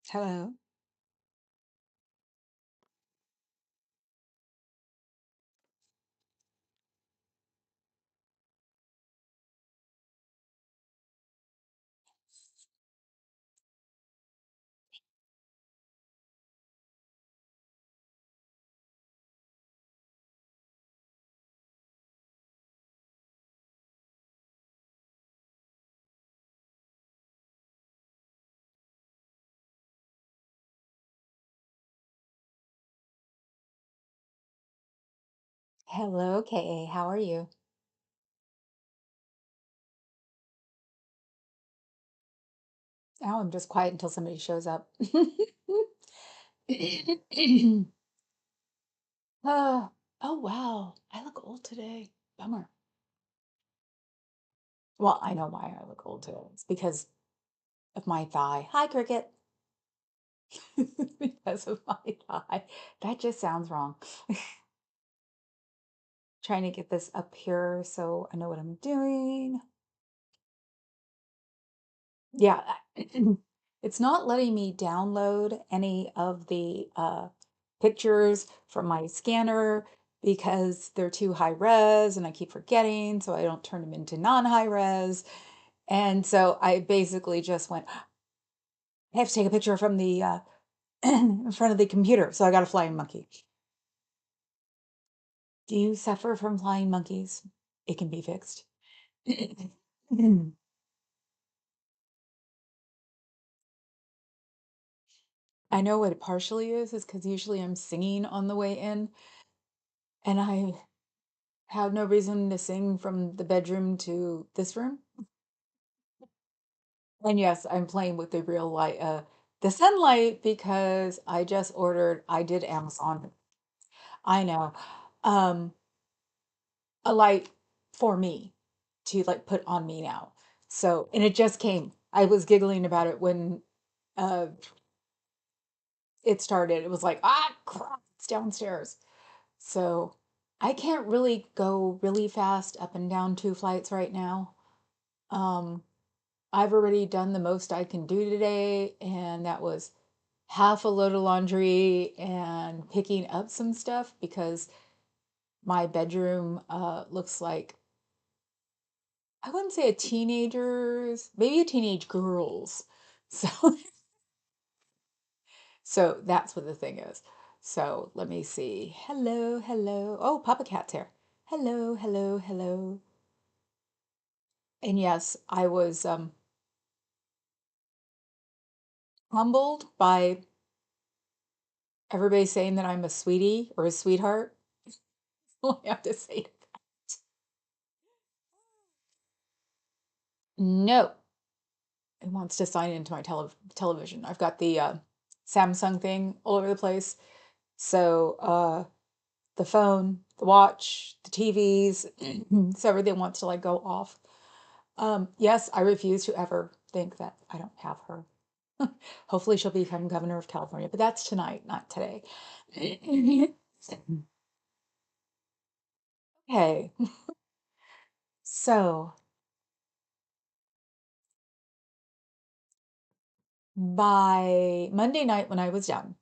Hello. Hello, Kay. How are you? Oh, I'm just quiet until somebody shows up. Oh, oh, wow. I look old today. Bummer. Well, I know why I look old today. It's because of my thigh. Hi, Cricket. Because of my thigh. That just sounds wrong. Trying to get this up here so I know what I'm doing. Yeah, it's not letting me download any of the pictures from my scanner because they're too high res and I keep forgetting, so I don't turn them into non-high res. And so I basically just went, I have to take a picture from the in front of the computer. So I got a flying monkey. Do you suffer from flying monkeys? It can be fixed. I know what it partially is because usually I'm singing on the way in, and I have no reason to sing from the bedroom to this room. And yes, I'm playing with the real light, the sunlight because I did Amazon. I know. Um, a light for me to like put on me now. So, and it just came. I was giggling about it when uh it started. It was like, ah, crap, it's downstairs. So, I can't really go really fast up and down two flights right now. Um, I've already done the most I can do today, and that was half a load of laundry and picking up some stuff because my bedroom looks like, I wouldn't say a teenager's, maybe a teenage girl's. So, so that's what the thing is. So let me see. Hello, hello. Oh, Papa Cat's here. Hello, hello, hello. And yes, I was humbled by everybody saying that I'm a sweetie or a sweetheart. All I have to say to that. No, it wants to sign into my television. I've got the Samsung thing all over the place. So the phone, the watch, the TVs, so everything wants to like go off. Yes, I refuse to ever think that I don't have her. Hopefully she'll become governor of California, but that's tonight, not today. Okay, so by Monday night when I was down,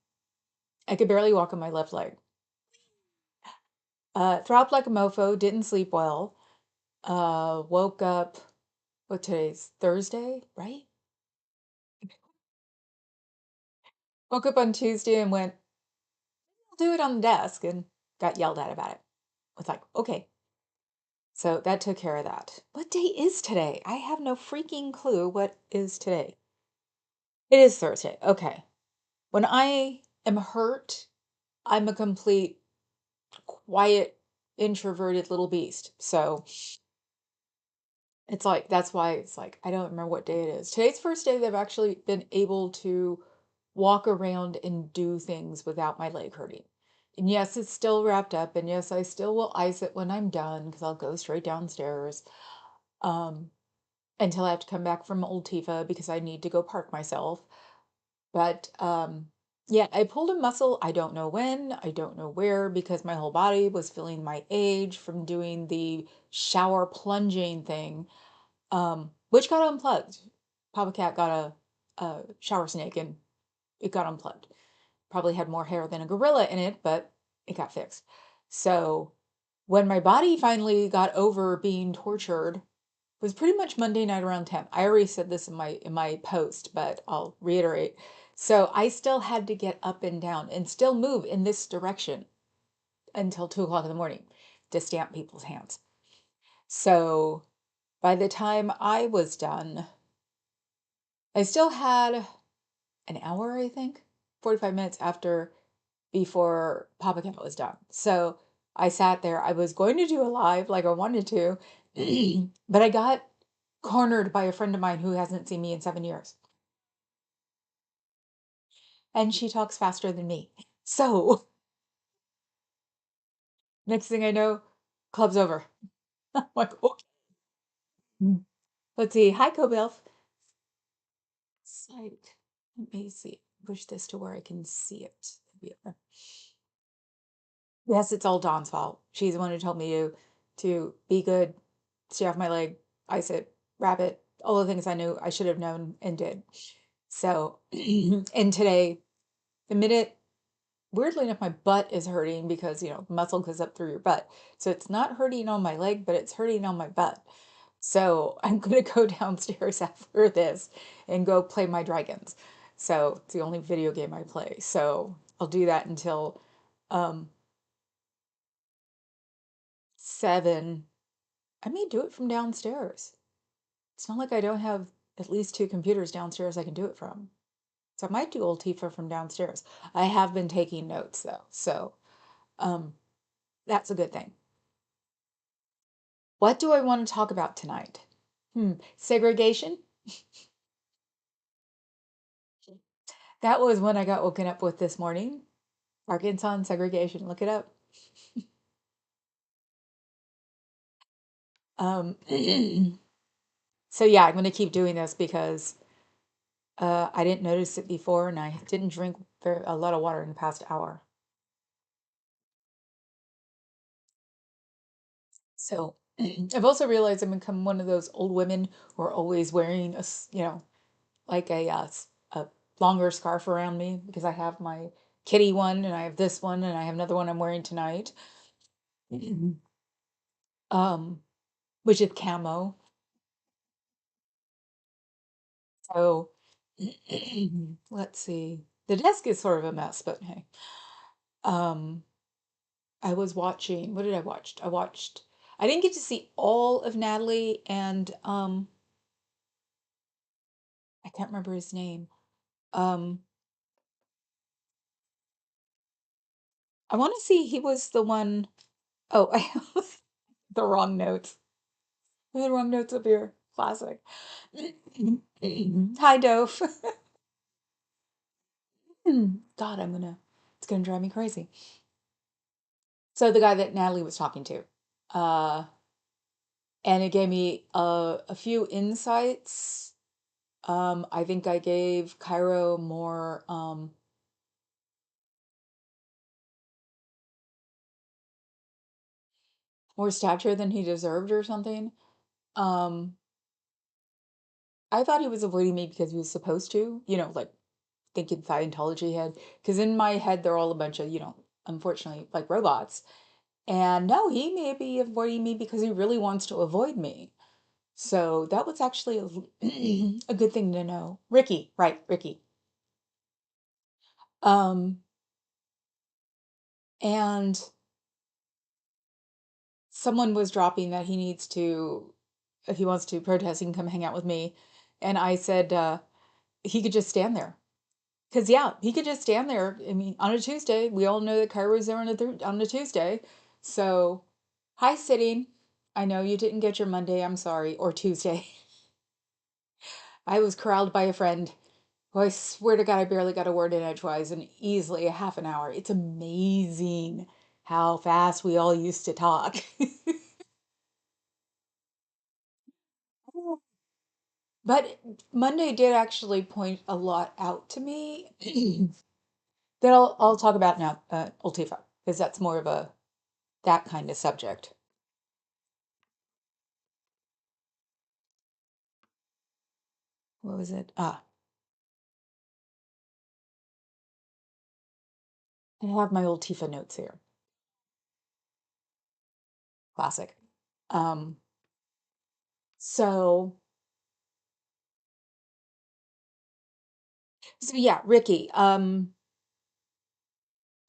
I could barely walk on my left leg. Throbbed like a mofo, didn't sleep well. Woke up, what today's Thursday, right? Woke up on Tuesday and went, I'll do it on the desk and got yelled at about it. I was like, okay. So that took care of that. What day is today? I have no freaking clue what is today. It is Thursday. Okay. When I am hurt, I'm a complete quiet, introverted little beast. So it's like, that's why it's like, I don't remember what day it is. Today's first day that I've actually been able to walk around and do things without my leg hurting. And yes, it's still wrapped up. And yes, I still will ice it when I'm done because I'll go straight downstairs um, until I have to come back from Old Tifa because I need to go park myself. But yeah, I pulled a muscle. I don't know when, I don't know where, because my whole body was feeling my age from doing the shower plunging thing, which got unplugged. Papa Cat got a shower snake and it got unplugged. Probably had more hair than a gorilla in it, but it got fixed. So when my body finally got over being tortured, was pretty much Monday night around 10. I already said this in my post, but I'll reiterate. So I still had to get up and down and still move in this direction until 2 o'clock in the morning to stamp people's hands. So by the time I was done, I still had an hour, I think, 45 minutes after before Papa Cat was done. So I sat there. I was going to do a live like I wanted to, but I got cornered by a friend of mine who hasn't seen me in 7 years. And she talks faster than me. So next thing I know, club's over. I'm like, okay. Let's see. Hi, Cobelf. Site. Let me see. Push this to where I can see it. Yes, it's all Dawn's fault. She's the one who told me to be good, stay off my leg, ice it, wrap it, all the things I knew I should have known and did. So, and today, the minute, weirdly enough, my butt is hurting because, muscle goes up through your butt. So it's not hurting on my leg, but it's hurting on my butt. So I'm gonna go downstairs after this and go play my dragons. So it's the only video game I play. So I'll do that until um 7. I may do it from downstairs. It's not like I don't have at least two computers downstairs I can do it from. So I might do old Tifa from downstairs. I have been taking notes though, so um, that's a good thing. What do I want to talk about tonight? Segregation. That was when I got woken up with this morning. Arkansas and segregation. Look it up. Um, so yeah, I'm going to keep doing this because I didn't notice it before, and I didn't drink a lot of water in the past hour. So I've also realized I've become one of those old women who are always wearing like a longer scarf around me because I have my kitty one and I have this one and I have another one I'm wearing tonight. Um, which is camo. So let's see. The desk is sort of a mess, but hey. Um, I was watching, what did I watch? I didn't get to see all of Natalie and I can't remember his name. Um, I want to see he was the one. Oh, I have the wrong notes. The wrong notes up here. Classic. Hi, Dove. God, it's gonna drive me crazy. So the guy that Natalie was talking to, uh, and it gave me a few insights. I think I gave Cairo more stature than he deserved or something. Um, I thought he was avoiding me because he was supposed to, like thinking Scientology had, because in my head they're all a bunch of, unfortunately, like robots. And no, he may be avoiding me because he really wants to avoid me. So that was actually a good thing to know. Ricky, right, Ricky. Um, and someone was dropping that he needs to, if he wants to protest, he can come hang out with me. And I said he could just stand there. Because, yeah, he could just stand there. I mean, on a Tuesday, we all know that Cairo's there on a Tuesday. So, hi, sitting. I know you didn't get your Monday, I'm sorry, or Tuesday. I was corralled by a friend who I swear to God, I barely got a word in edgewise in easily a half an hour. It's amazing how fast we all used to talk. But Monday did actually point a lot out to me that I'll talk about now, Ultifa, because that's more of that kind of subject. What was it? I have my old Tifa notes here. Classic. Um, so so yeah, Ricky.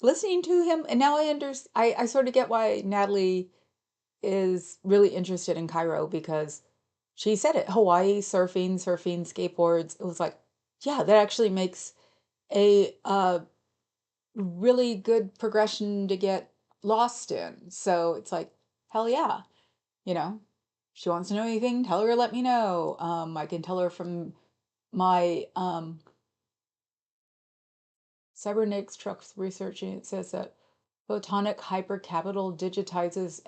Listening to him, and now I sort of get why Natalie is really interested in Cairo because she said it. Hawaii, surfing, skateboards. It was like, yeah, that actually makes a really good progression to get lost in. So it's like, hell yeah, you know. She wants to know anything, tell her, let me know. I can tell her from my cybernetics trucks researching. It says that photonic hypercapital digitizes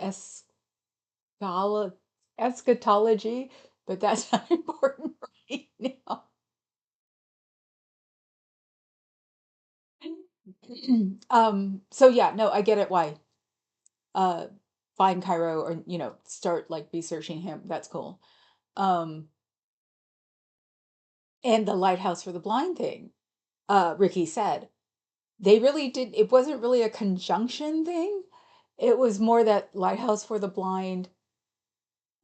eschatolo- eschatology, but that's not important right now. So yeah, no, I get it why. Uh find Cairo or start like researching him. That's cool. Um and the lighthouse for the blind thing, Ricky said. They really did it wasn't really a conjunction thing. It was more that lighthouse for the blind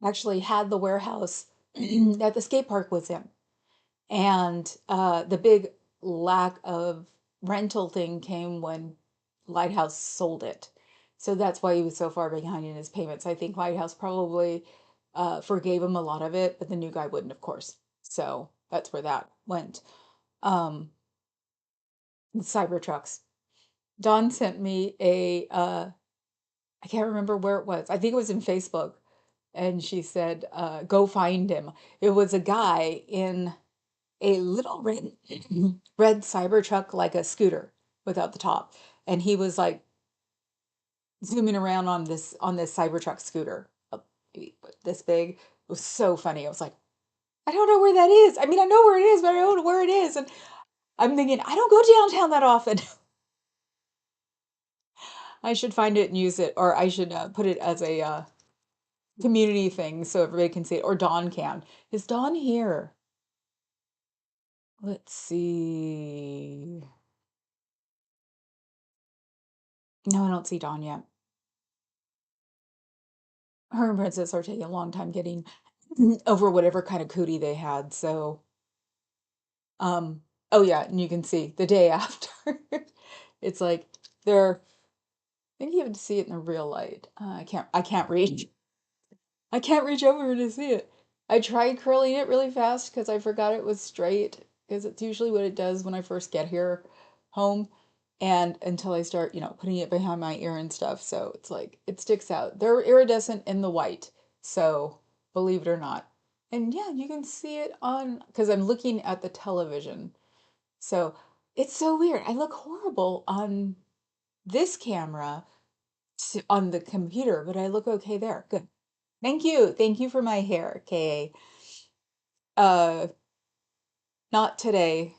actually had the warehouse that the skate park was in. And the big lack of rental thing came when Lighthouse sold it. So that's why he was so far behind in his payments. I think Lighthouse probably forgave him a lot of it, but the new guy wouldn't, of course. So that's where that went. Um, the Cybertrucks. Dawn sent me I can't remember where it was. I think it was in Facebook. And she said, go find him. It was a guy in a little red red Cybertruck, like a scooter without the top, and he was like zooming around on this Cybertruck scooter, maybe this big. It was so funny. I was like, I don't know where that is. I mean, I know where it is, but I don't know where it is. And I'm thinking, I don't go downtown that often. I should find it and use it, or I should put it as a community thing so everybody can see it, or Dawn can. Is Dawn here? Let's see. No, I don't see Dawn yet. Her and Princess are taking a long time getting over whatever kind of cootie they had. So, um, oh yeah, and you can see the day after, it's like they're. I think you have to see it in the real light. I can't reach. I can't reach over to see it. I tried curling it really fast because I forgot it was straight because it's usually what it does when I first get here home and until I start, putting it behind my ear and stuff. So it's like it sticks out. They're iridescent in the white. So believe it or not. And yeah, you can see it on because I'm looking at the television. So it's so weird. I look horrible on this camera on the computer, but I look okay there. Good. Thank you. Thank you for my hair, KA. Not today.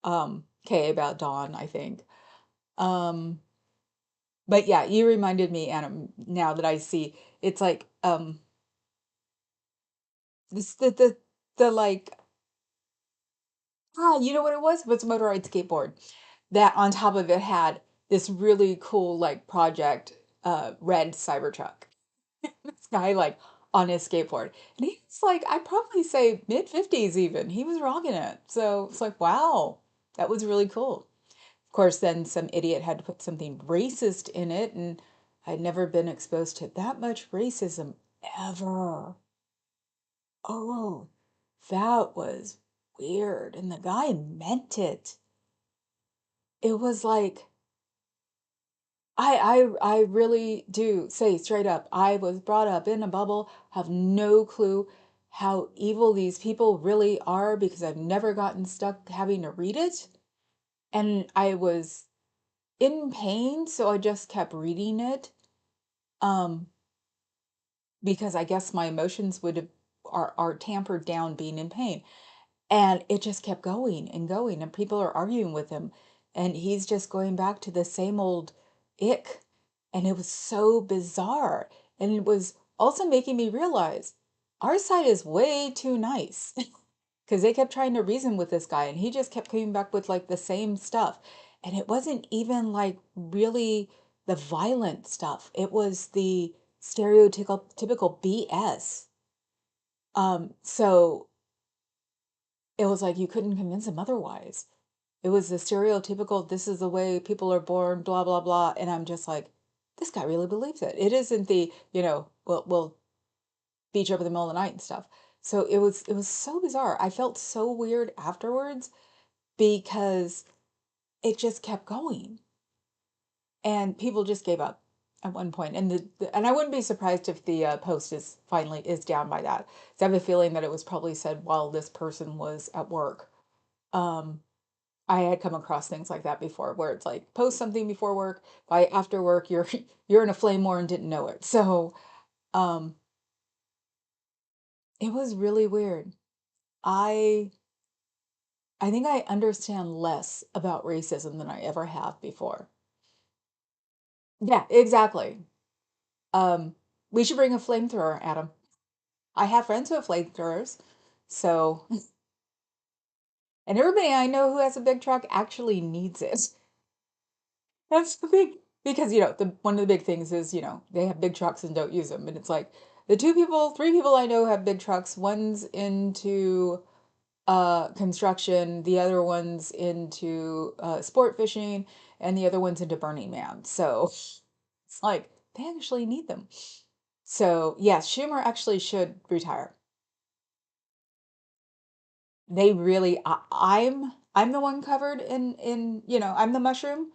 KA about Dawn, I think. Um, but yeah, you reminded me, Anna, now that I see it's like this the like you know what it was? It was a motorized skateboard that on top of it had this really cool like project red Cybertruck. This guy like on his skateboard. And he's like, I'd probably say mid-50s even. He was rocking it. So it's like, wow, that was really cool. Of course, then some idiot had to put something racist in it, and I'd never been exposed to that much racism ever. Oh, that was weird. And the guy meant it. It was like, I really do say straight up, I was brought up in a bubble, have no clue how evil these people really are because I've never gotten stuck having to read it. And I was in pain, so I just kept reading it. Um, because I guess my emotions would have are tampered down being in pain. And it just kept going and going, and people are arguing with him, and he's just going back to the same old ick. And it was so bizarre. And it was also making me realize our side is way too nice because they kept trying to reason with this guy, and he just kept coming back with like the same stuff. And it wasn't even like really the violent stuff. It was the stereotypical typical BS. So it was like you couldn't convince him otherwise. It was the stereotypical, this is the way people are born, blah, blah, blah. And I'm just like, this guy really believes it. It isn't the, we'll beat you up in the middle of the night and stuff. So it was so bizarre. I felt so weird afterwards because it just kept going. And people just gave up at one point. And and I wouldn't be surprised if the post is finally is down by that. So I have a feeling that it was probably said while this person was at work. Um, I had come across things like that before, where it's like post something before work, by after work you're you're in a flame war and didn't know it. So um, it was really weird. I I think I understand less about racism than I ever have before. Yeah, exactly. Um, we should bring a flamethrower, Adam. I have friends who have flamethrowers, so and everybody I know who has a big truck actually needs it. That's the thing. Because, the one of the big things is, they have big trucks and don't use them. And it's like the three people I know have big trucks. One's into construction, the other one's into sport fishing, and the other one's into Burning Man. So it's like they actually need them. So yes, Schumer actually should retire. They really, I'm the one covered in, I'm the mushroom.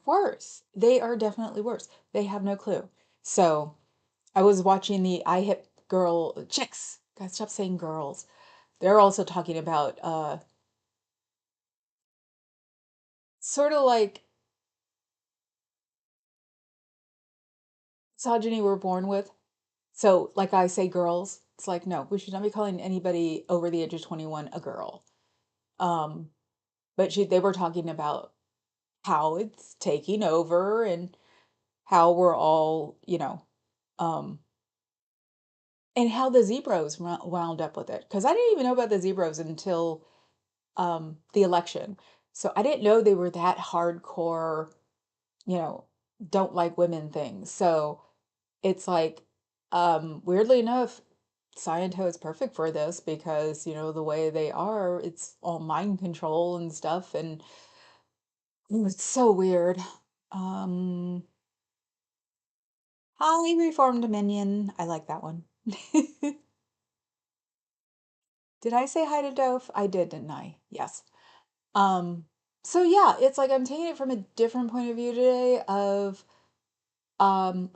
Worse. They are definitely worse. They have no clue. So I was watching the I Hit Girl chicks. Guys, stop saying girls. They're also talking about sort of like misogyny we're born with. So like I say girls, it's like no, we should not be calling anybody over the age of 21 a girl. Um, but they were talking about how it's taking over and how we're all, um and how the Zebros wound up with it. Because I didn't even know about the Zebros until the election. So I didn't know they were that hardcore, you know, don't like women things. So it's like, weirdly enough, Sciento is perfect for this because, the way they are, it's all mind control and stuff. And it's so weird. Um, Highly Reformed Dominion. I like that one. Did I say hi to Dove? I did, didn't I? Yes. Um, so yeah, it's like I'm taking it from a different point of view today of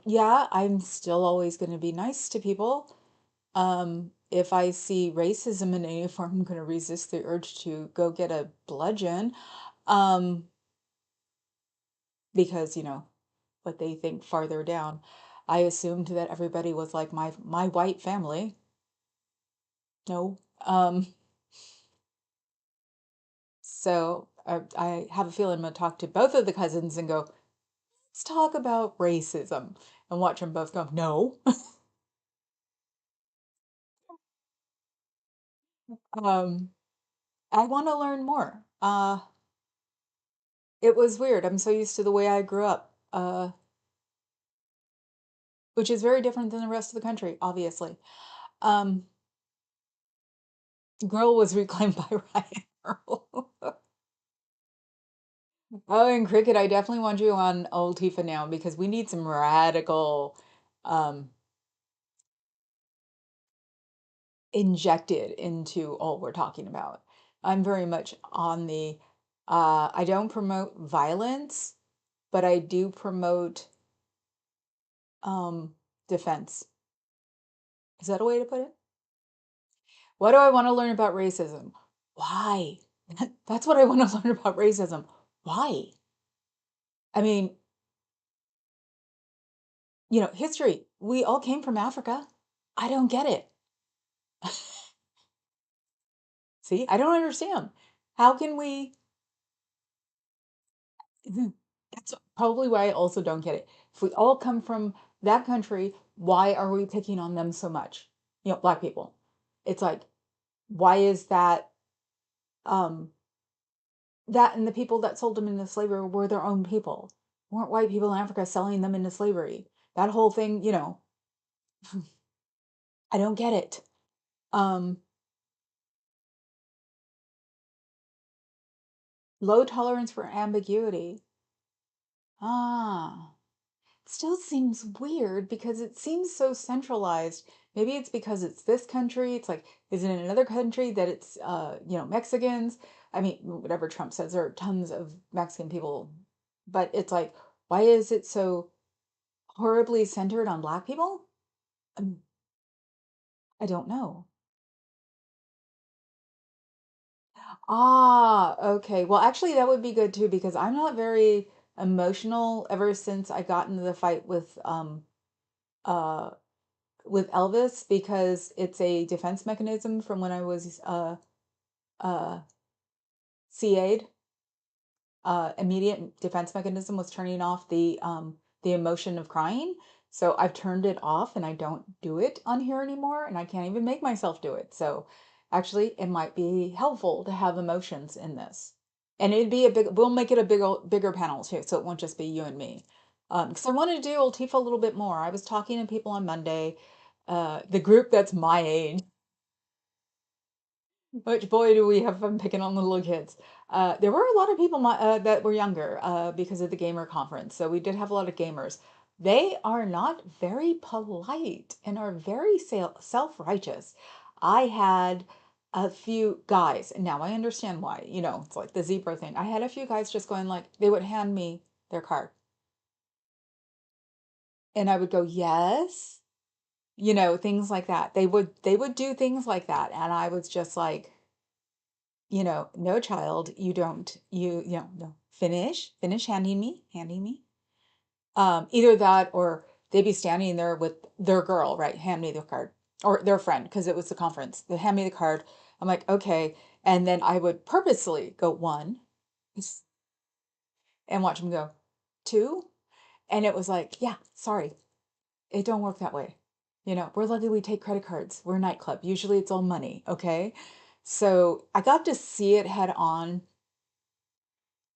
yeah, I'm still always going to be nice to people. If I see racism in any form, I'm going to resist the urge to go get a bludgeon. Um, because, what they think farther down. I assumed that everybody was like my white family. No. So I have a feeling I'm going to talk to both of the cousins and go, let's talk about racism and watch them both go, no. Um, I want to learn more. It was weird. I'm so used to the way I grew up, which is very different than the rest of the country, obviously. Um, Girl was reclaimed by Ryan Earl. Oh, and Cricket, I definitely want you on old Tifa now because we need some radical um, injected into all we're talking about. I'm very much on the, I don't promote violence, but I do promote defense. Is that a way to put it? What do I want to learn about racism? Why? That's what I want to learn about racism. Why? I mean, history. We all came from Africa. I don't get it. See, I don't understand. How can we? That's probably why I also don't get it. If we all come from that country, why are we picking on them so much? Black people. It's like, why is that? Um, that and the people that sold them into slavery were their own people. Weren't white people in Africa selling them into slavery. That whole thing, I don't get it. Um, Low tolerance for ambiguity. Ah, still seems weird because it seems so centralized. Maybe it's because it's this country. It's like, is it in another country that it's, Mexicans? I mean, whatever Trump says, there are tons of Mexican people, but it's like, why is it so horribly centered on Black people? Um, I don't know. Ah, okay. Well, actually, that would be good too because I'm not very emotional ever since I got into the fight uh with Elvis because it's a defense mechanism from when I was uh CA'd. Immediate defense mechanism was turning off the emotion of crying. So I've turned it off and I don't do it on here anymore and I can't even make myself do it. So actually it might be helpful to have emotions in this. And it'd be we'll make it a bigger panel too, so it won't just be you and me. Because I want to do Ultifa a little bit more. I was talking to people on Monday, the group that's my age. Which boy do we have fun picking on the little kids. There were a lot of people that were younger because of the gamer conference. So we did have a lot of gamers. They are not very polite and are very self-righteous. I had a few guys, and now I understand why. It's like the zebra thing. I had a few guys just going like, they would hand me their card, and I would go, yes, things like that. They would do things like that, and I was just like, no child, you don't, no, finish handing me. Either that or they'd be standing there with their girl, right? Hand me the card or their friend, because it was the conference. They hand me the card. I'm like, okay. And then I would purposely go one and watch them go two. And it was like, yeah, sorry, it don't work that way. We're lucky we take credit cards. We're a nightclub. Usually it's all money, okay? So I got to see it head on.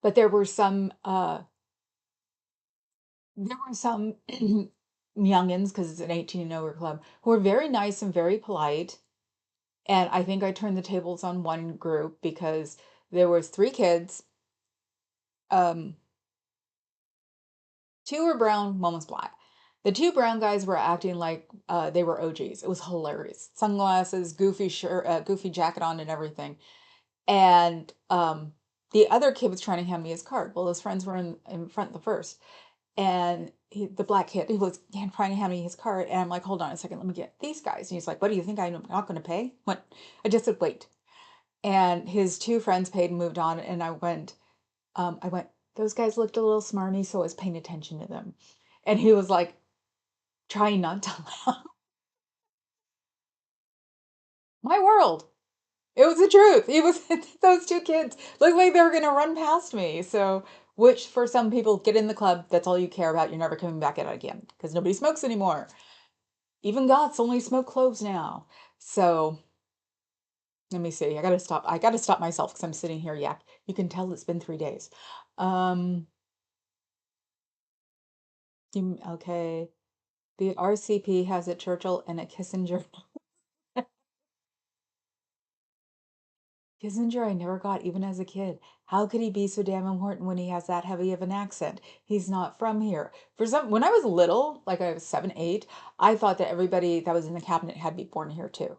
But there were some youngins, because it's an 18 and over club, who were very nice and very polite. And I think I turned the tables on one group because there was three kids. Um, Two were brown, one was black. The two brown guys were acting like they were OGs. It was hilarious. Sunglasses, goofy shirt, goofy jacket on, and everything. And the other kid was trying to hand me his card. Well, his friends were in front the first. And the black kid, he was trying to hand me his card, and I'm like, hold on a second, let me get these guys. And he's like, what do you think, I'm not going to pay? What? I just said, wait. And his two friends paid and moved on, and I went, those guys looked a little smarmy, so I was paying attention to them. And he was like, trying not to laugh. My world. It was the truth. It was those two kids looked like they were going to run past me. So, which for some people, get in the club, that's all you care about. You're never coming back out again because nobody smokes anymore. Even goths only smoke cloves now. So let me see. I gotta stop. I gotta stop myself because I'm sitting here. Yeah, you can tell it's been 3 days. Um, okay. The RCP has a Churchill and a Kissinger. Kissinger, I never got even as a kid. How could he be so damn important when he has that heavy of an accent? He's not from here. When I was little, like I was 7, 8, I thought that everybody that was in the cabinet had to be born here too.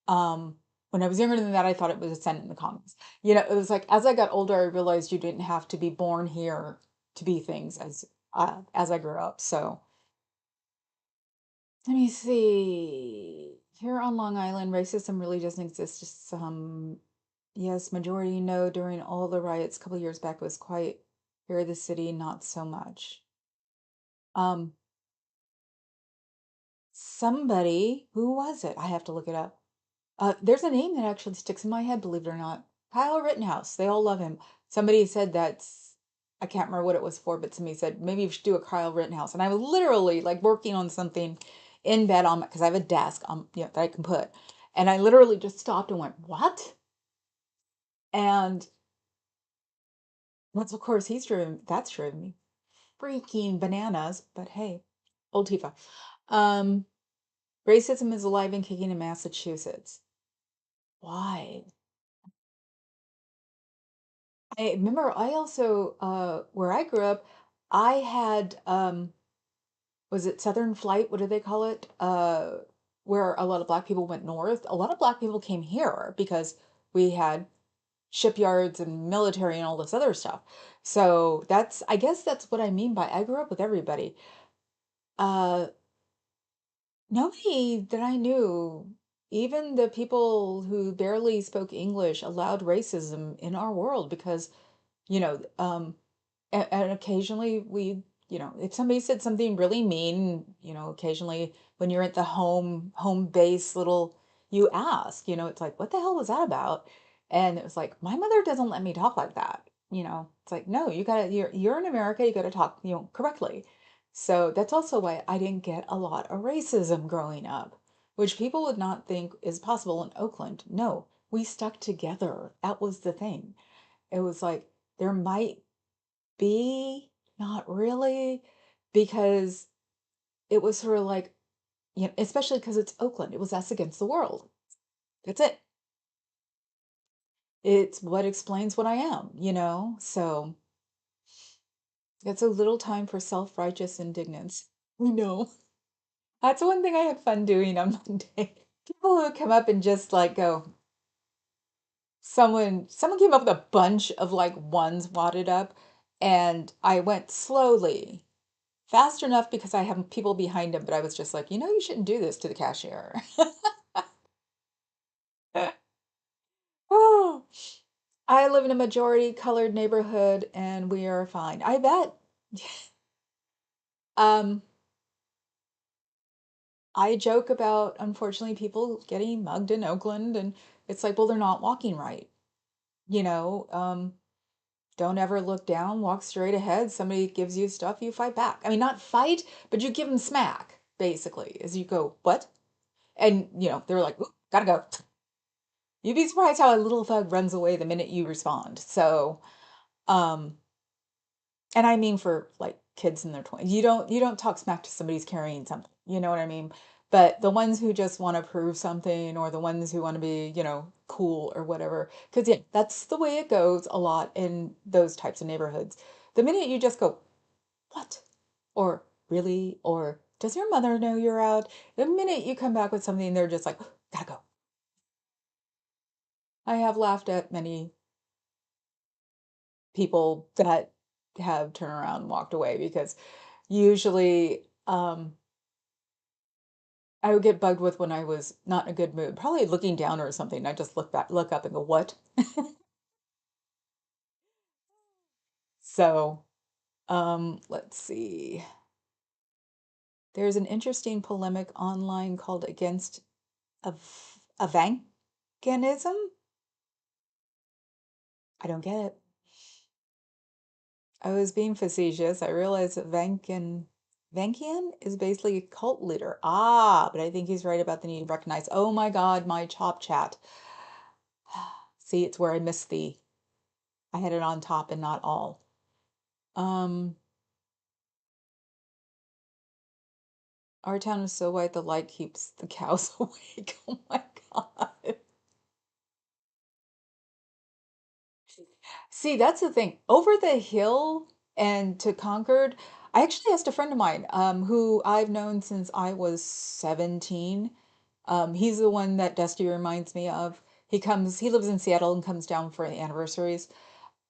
Um, when I was younger than that, I thought it was a Senate in the Congress. It was like as I got older, I realized you didn't have to be born here to be things as I grew up. So let me see. Here on Long Island, racism really doesn't exist. Just some, yes, majority no. During all the riots a couple years back was quite here. The city, not so much. Um, Somebody, who was it? I have to look it up. There's a name that actually sticks in my head, believe it or not. Kyle Rittenhouse. They all love him. Somebody said I can't remember what it was for, but somebody said maybe you should do a Kyle Rittenhouse. And I was literally like working on something in bed because I have a desk that I can put. And I literally just stopped and went, what? And That's of course that's driven me freaking bananas, but hey, old Tifa. Um, Racism is alive and kicking in Massachusetts. Why? I remember I also where I grew up, I had was it Southern Flight? What do they call it? Where a lot of black people went north. A lot of black people came here because we had shipyards and military and all this other stuff. So that's, I guess that's what I mean by I grew up with everybody. Uh, Nobody that I knew, even the people who barely spoke English, allowed racism in our world because, you know, and occasionally if somebody said something really mean, occasionally when you're at the home base little, you ask, it's like, what the hell was that about? And it was like, my mother doesn't let me talk like that. It's like, no, you're in America, you gotta talk, correctly. So that's also why I didn't get a lot of racism growing up, which people would not think is possible in Oakland. No, we stuck together. That was the thing. It was like there might be, not really, because it was sort of like, especially because it's Oakland, it was us against the world. That's it. It's what explains what I am, So it's a little time for self-righteous indignance. We know. That's one thing I had fun doing on Monday. People who come up and just like go, someone came up with a bunch of like ones wadded up, and I went slowly fast enough because I have people behind him, but I was just like, you shouldn't do this to the cashier. Oh, I live in a majority colored neighborhood and we are fine. I bet. Um, I joke about, unfortunately, people getting mugged in Oakland, and it's like, well, they're not walking right. You know, um, don't ever look down, walk straight ahead. Somebody gives you stuff, you fight back. I mean, not fight, but you give them smack, basically, as you go, what? And, they're like, "Oop, gotta go." You'd be surprised how a little thug runs away the minute you respond. So, um, and I mean for like kids in their 20s. You don't talk smack to somebody who's carrying something. You know what I mean? But the ones who just want to prove something or the ones who want to be, cool or whatever, because yeah, that's the way it goes a lot in those types of neighborhoods. The minute you just go, what? Or really? Or does your mother know you're out? The minute you come back with something, they're just like, gotta go. I have laughed at many people that have turned around and walked away because usually I would get bugged with when I was not in a good mood, probably looking down or something. I just look up and go, "What?" So, let's see. There's an interesting polemic online called against Avanganism. I don't get it. I was being facetious. I realized that Vankian is basically a cult leader. Ah, but I think he's right about the need to recognize. Oh my God, my chop chat. See, it's where I missed I had it on top and not all. Um, our town is so white the light keeps the cows awake. Oh my God. See, that's the thing. Over the hill and to Concord, I actually asked a friend of mine, who I've known since I was 17. He's the one that Dusty reminds me of. He lives in Seattle and comes down for the anniversaries.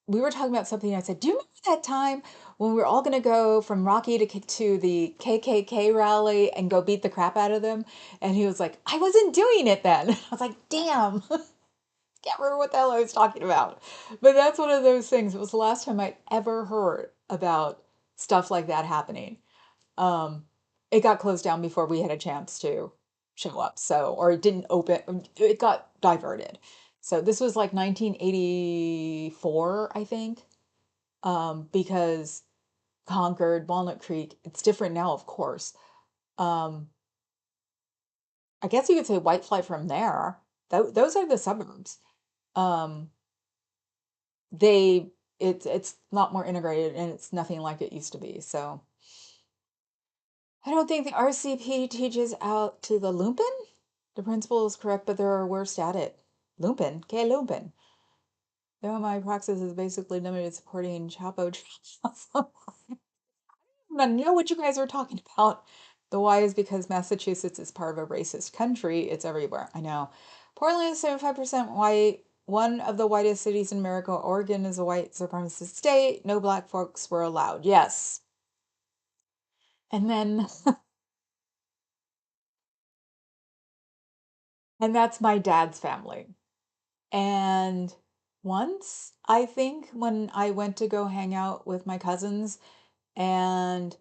We were talking about something. I said, "Do you remember that time when we were all going to go from Rocky to the KKK rally and go beat the crap out of them?" And he was like, "I wasn't doing it then." I was like, "Damn, can't remember what the hell I was talking about." But that's one of those things. It was the last time I ever heard about stuff like that happening. Um, it got closed down before we had a chance to show up. So, or it didn't open, it got diverted. So this was like 1984, I think, because Concord, Walnut Creek, it's different now, of course. Um, I guess you could say Whitefly from there. Those are the suburbs. Um, they it's a lot more integrated and it's nothing like it used to be. So I don't think the RCP teaches out to the lumpen. The principle is correct, but they're worse at it. Lumpen, que lumpen. Though my praxis is basically limited supporting Chapo Trust. I know what you guys are talking about. The why is because Massachusetts is part of a racist country. It's everywhere. I know. Portland is 75% white. One of the whitest cities in America. Oregon is a white supremacist state. No black folks were allowed. Yes. And then, and that's my dad's family. And once, I think, when I went to go hang out with my cousins, and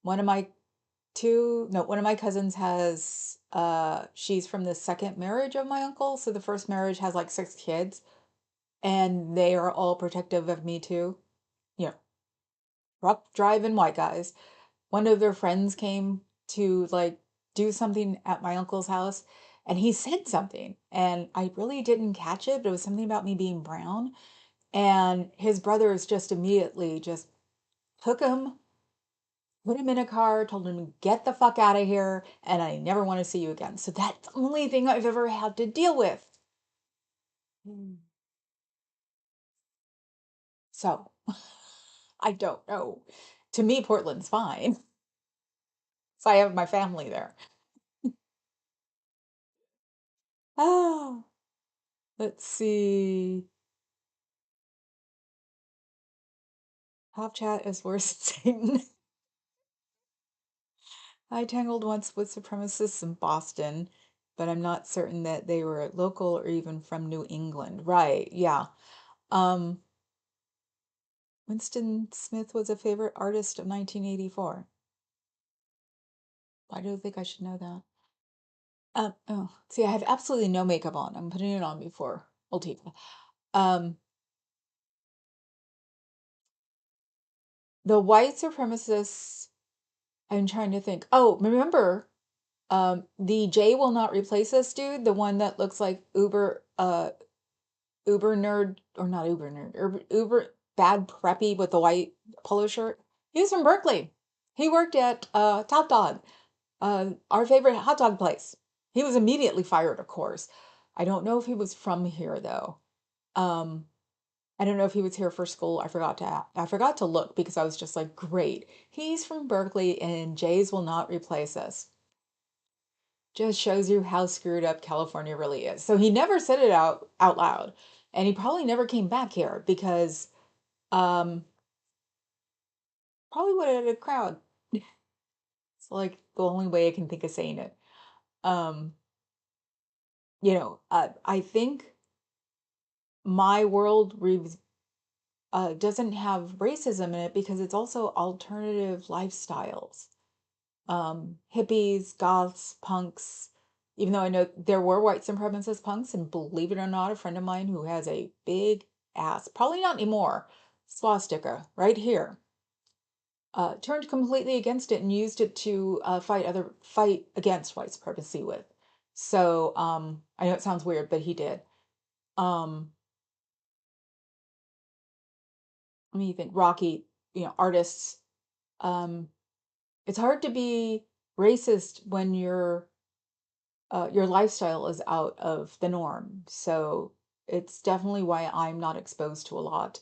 one of my two, no, one of my cousins has, she's from the second marriage of my uncle. So the first marriage has like 6 kids, and they are all protective of me too. You know, rough driving white guys. One of their friends came to like do something at my uncle's house, and he said something, and I really didn't catch it, but it was something about me being brown. And his brothers just immediately just took him, put him in a car, told him to get the fuck out of here, and I never want to see you again. So that's the only thing I've ever had to deal with. Mm. So I don't know. To me, Portland's fine. So I have my family there. Oh, let's see. Top chat is worse than Satan. I tangled once with supremacists in Boston, but I'm not certain that they were local or even from New England. Right, yeah. Um, Winston Smith was a favorite artist of 1984. Why do you think I should know that? Oh, see, I have absolutely no makeup on. I'm putting it on before Ultima. Um, the white supremacists, I'm trying to think. Oh, remember, the J will not replace us dude, the one that looks like Uber nerd, or not Uber nerd, Uber bad preppy with the white polo shirt. He was from Berkeley. He worked at Top Dog, our favorite hot dog place. He was immediately fired, of course. I don't know if he was from here though. Um, I don't know if he was here for school. I forgot to look because I was just like, great. He's from Berkeley and Jays will not replace us. Just shows you how screwed up California really is. So he never said it out loud, and he probably never came back here because um probably would have had a crowd. It's like the only way I can think of saying it. Um, I think my world doesn't have racism in it because it's also alternative lifestyles. Hippies, goths, punks. Even though I know there were white supremacist punks, and believe it or not, a friend of mine who has a big ass, probably not anymore, swastika right here, turned completely against it and used it to fight against white supremacy with. So I know it sounds weird, but he did. Um, Let me think. Rocky, artists. Um, it's hard to be racist when your lifestyle is out of the norm. So it's definitely why I'm not exposed to a lot.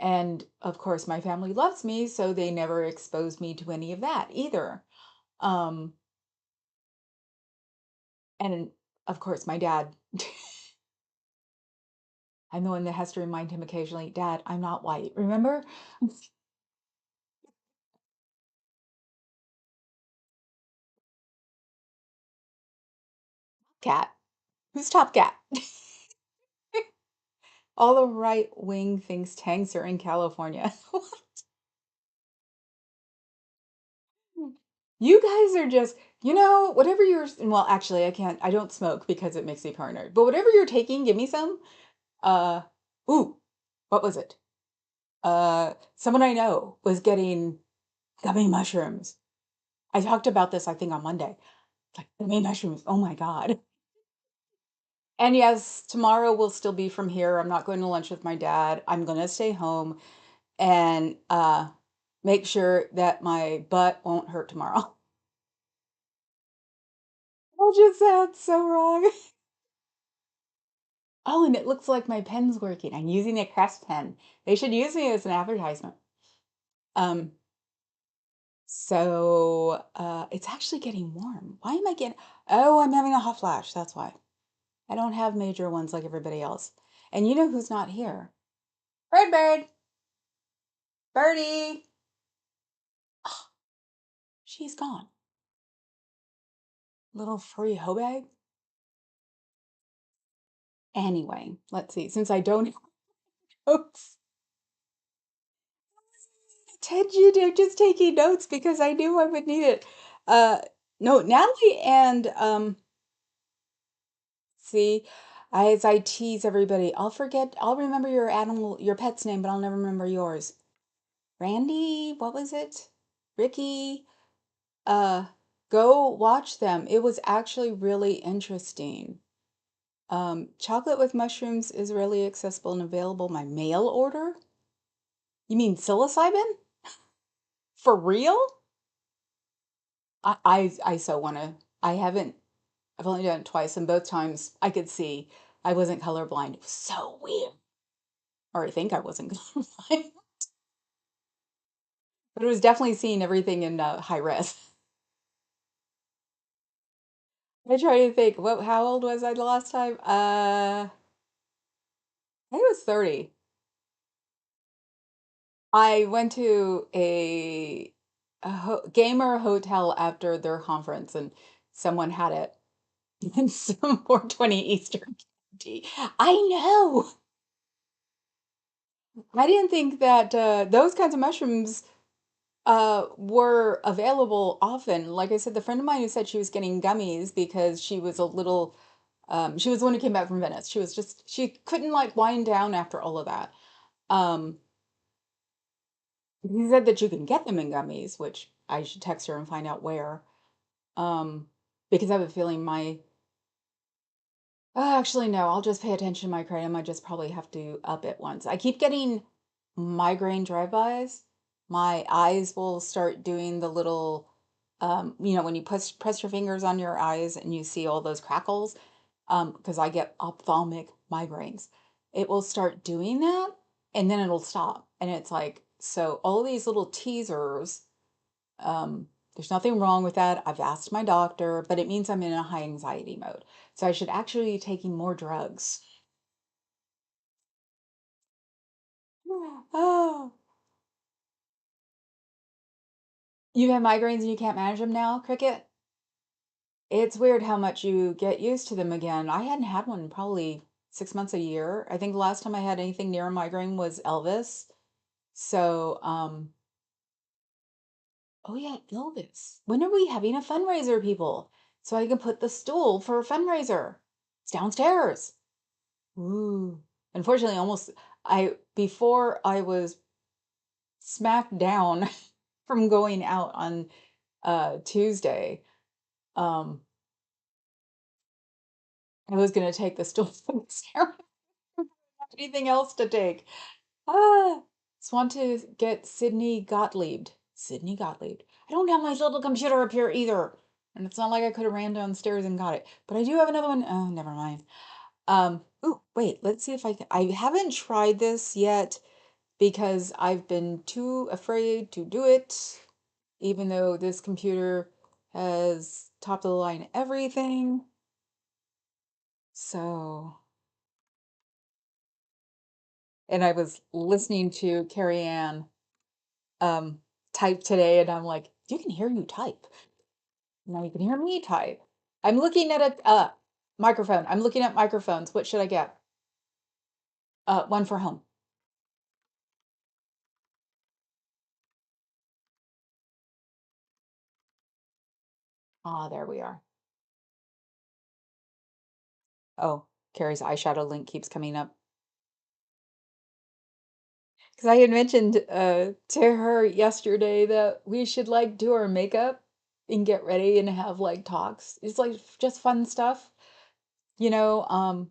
And of course, my family loves me, so they never exposed me to any of that either. Um, and of course, my dad, I'm the one that has to remind him occasionally, Dad, I'm not white, remember? Cat. Who's Top Cat? All the right wing thinks tanks are in California. You guys are just, whatever well, actually, I don't smoke because it makes me paranoid. But whatever you're taking, give me some. Uh, ooh, what was it? Someone I know was getting gummy mushrooms. I talked about this, I think, on Monday. Like, gummy mushrooms. Oh my God. And yes, tomorrow will still be from here. I'm not going to lunch with my dad. I'm going to stay home and make sure that my butt won't hurt tomorrow. I just sound so wrong. Oh, and it looks like my pen's working. I'm using a Crest pen. They should use me as an advertisement. Um, it's actually getting warm. Why am I getting, oh, I'm having a hot flash. That's why. I don't have major ones like everybody else. And you know who's not here? Bird, Birdie. Oh, she's gone. Little furry hoe bag. Anyway, let's see. Since I don't have notes, attention, I'm just taking notes because I knew I would need it. Uh, no, Natalie and see, as I tease everybody, I'll remember your animal, your pet's name, but I'll never remember yours. Randy, what was it? Ricky, uh, go watch them. It was actually really interesting. Chocolate with mushrooms is really accessible and available. My mail order? You mean psilocybin? For real? I so wanna. I haven't. I've only done it twice, and both times I could see I wasn't colorblind. It was so weird. Or I think I wasn't colorblind, but it was definitely seeing everything in high res. I try to think. What? How old was I the last time? I think it was 30. I went to a gamer hotel after their conference, and someone had it in some 420 Eastern candy. I know. I didn't think that those kinds of mushrooms were available often. Like I said, the friend of mine who said she was getting gummies because she was a little, she was the one who came back from Venice. She couldn't like wind down after all of that. Um, he said that you can get them in gummies, which I should text her and find out where. Um, because I have a feeling my actually, no, I'll just pay attention to my kratom. I just probably have to up it once. I keep getting migraine drive-bys. My eyes will start doing the little, when you press your fingers on your eyes and you see all those crackles, because I get ophthalmic migraines. It will start doing that and then it'll stop. And it's like, so all these little teasers, there's nothing wrong with that. I've asked my doctor, but it means I'm in a high anxiety mode. So I should actually be taking more drugs. Oh, you have migraines and you can't manage them now, Cricket? It's weird how much you get used to them again. I hadn't had one in probably 6 months, a year. I think the last time I had anything near a migraine was Elvis. So, oh yeah, Elvis. When are we having a fundraiser, people? So I can put the stool for a fundraiser. It's downstairs. Ooh. Unfortunately, almost before I was smacked down from going out on Tuesday, um, I was gonna take the stool from Sarah. Anything else to take? Ah, just want to get Sydney Gottlieb. Sydney Gottlieb. I don't have my little computer up here either. And it's not like I could have ran downstairs and got it. But I do have another one. Oh, never mind. Ooh, wait, let's see if I haven't tried this yet because I've been too afraid to do it, even though this computer has top of the line everything. So, and I was listening to Carrie Ann um, type today, and I'm like, you can hear you type. Now you can hear me type. I'm looking at a microphone. I'm looking at microphones. What should I get? One for home. Ah, there we are. Oh, Carrie's eyeshadow link keeps coming up. Because I had mentioned to her yesterday that we should like do our makeup and get ready and have like talks. It's like just fun stuff. You know,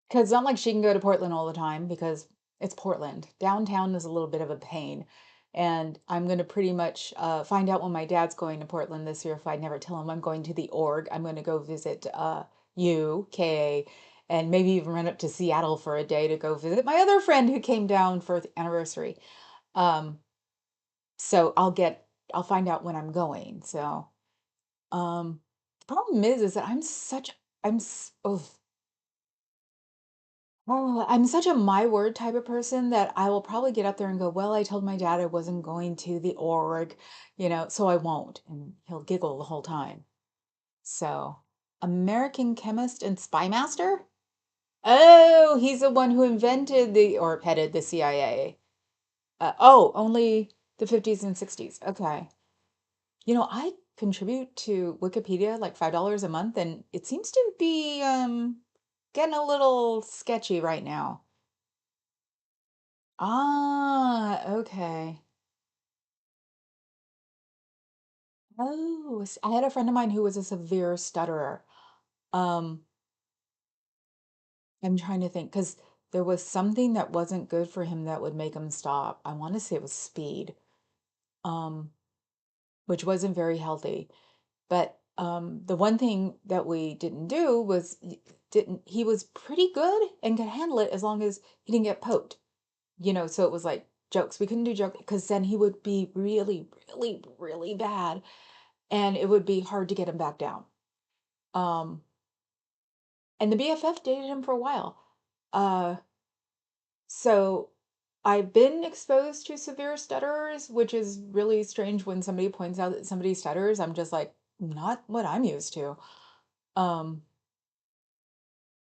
because not like she can go to Portland all the time because it's Portland. Downtown is a little bit of a pain. And I'm going to pretty much find out when my dad's going to Portland this year. If I never tell him I'm going to the org, I'm going to go visit UK, and maybe even run up to Seattle for a day to go visit my other friend who came down for the anniversary. Um, so I'll find out when I'm going. So the problem is that I'm such a my word type of person that I will probably get up there and go, well, I told my dad I wasn't going to the org, so I won't. And he'll giggle the whole time. So, American chemist and spy master? Oh, he's the one who invented or headed the CIA. Oh, only the 50s and 60s. Okay. I contribute to Wikipedia like $5 a month, and it seems to be getting a little sketchy right now. Ah, okay. Oh, I had a friend of mine who was a severe stutterer. Um, I'm trying to think because there was something that wasn't good for him that would make him stop. I want to say it was speed, um, which wasn't very healthy. But the one thing that we didn't do was didn't he was pretty good and could handle it as long as he didn't get poked. So it was like jokes. We couldn't do jokes because then he would be really, really, really bad, and it would be hard to get him back down. Um, and the BFF dated him for a while. Uh, so I've been exposed to severe stutterers, which is really strange when somebody points out that somebody stutters. I'm just like, not what I'm used to. Um,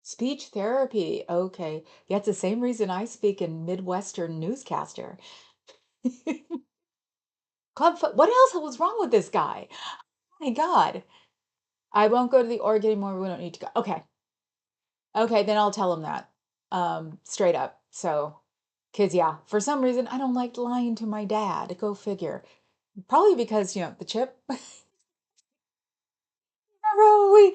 Speech therapy. Okay. Yeah, it's the same reason I speak in Midwestern newscaster. Clubfoot. What else was wrong with this guy? My God. I won't go to the org anymore. We don't need to go. Okay. Okay, then I'll tell him that. Straight up. So, kids, yeah, for some reason I don't like lying to my dad. Go figure. Probably because, the chip. Probably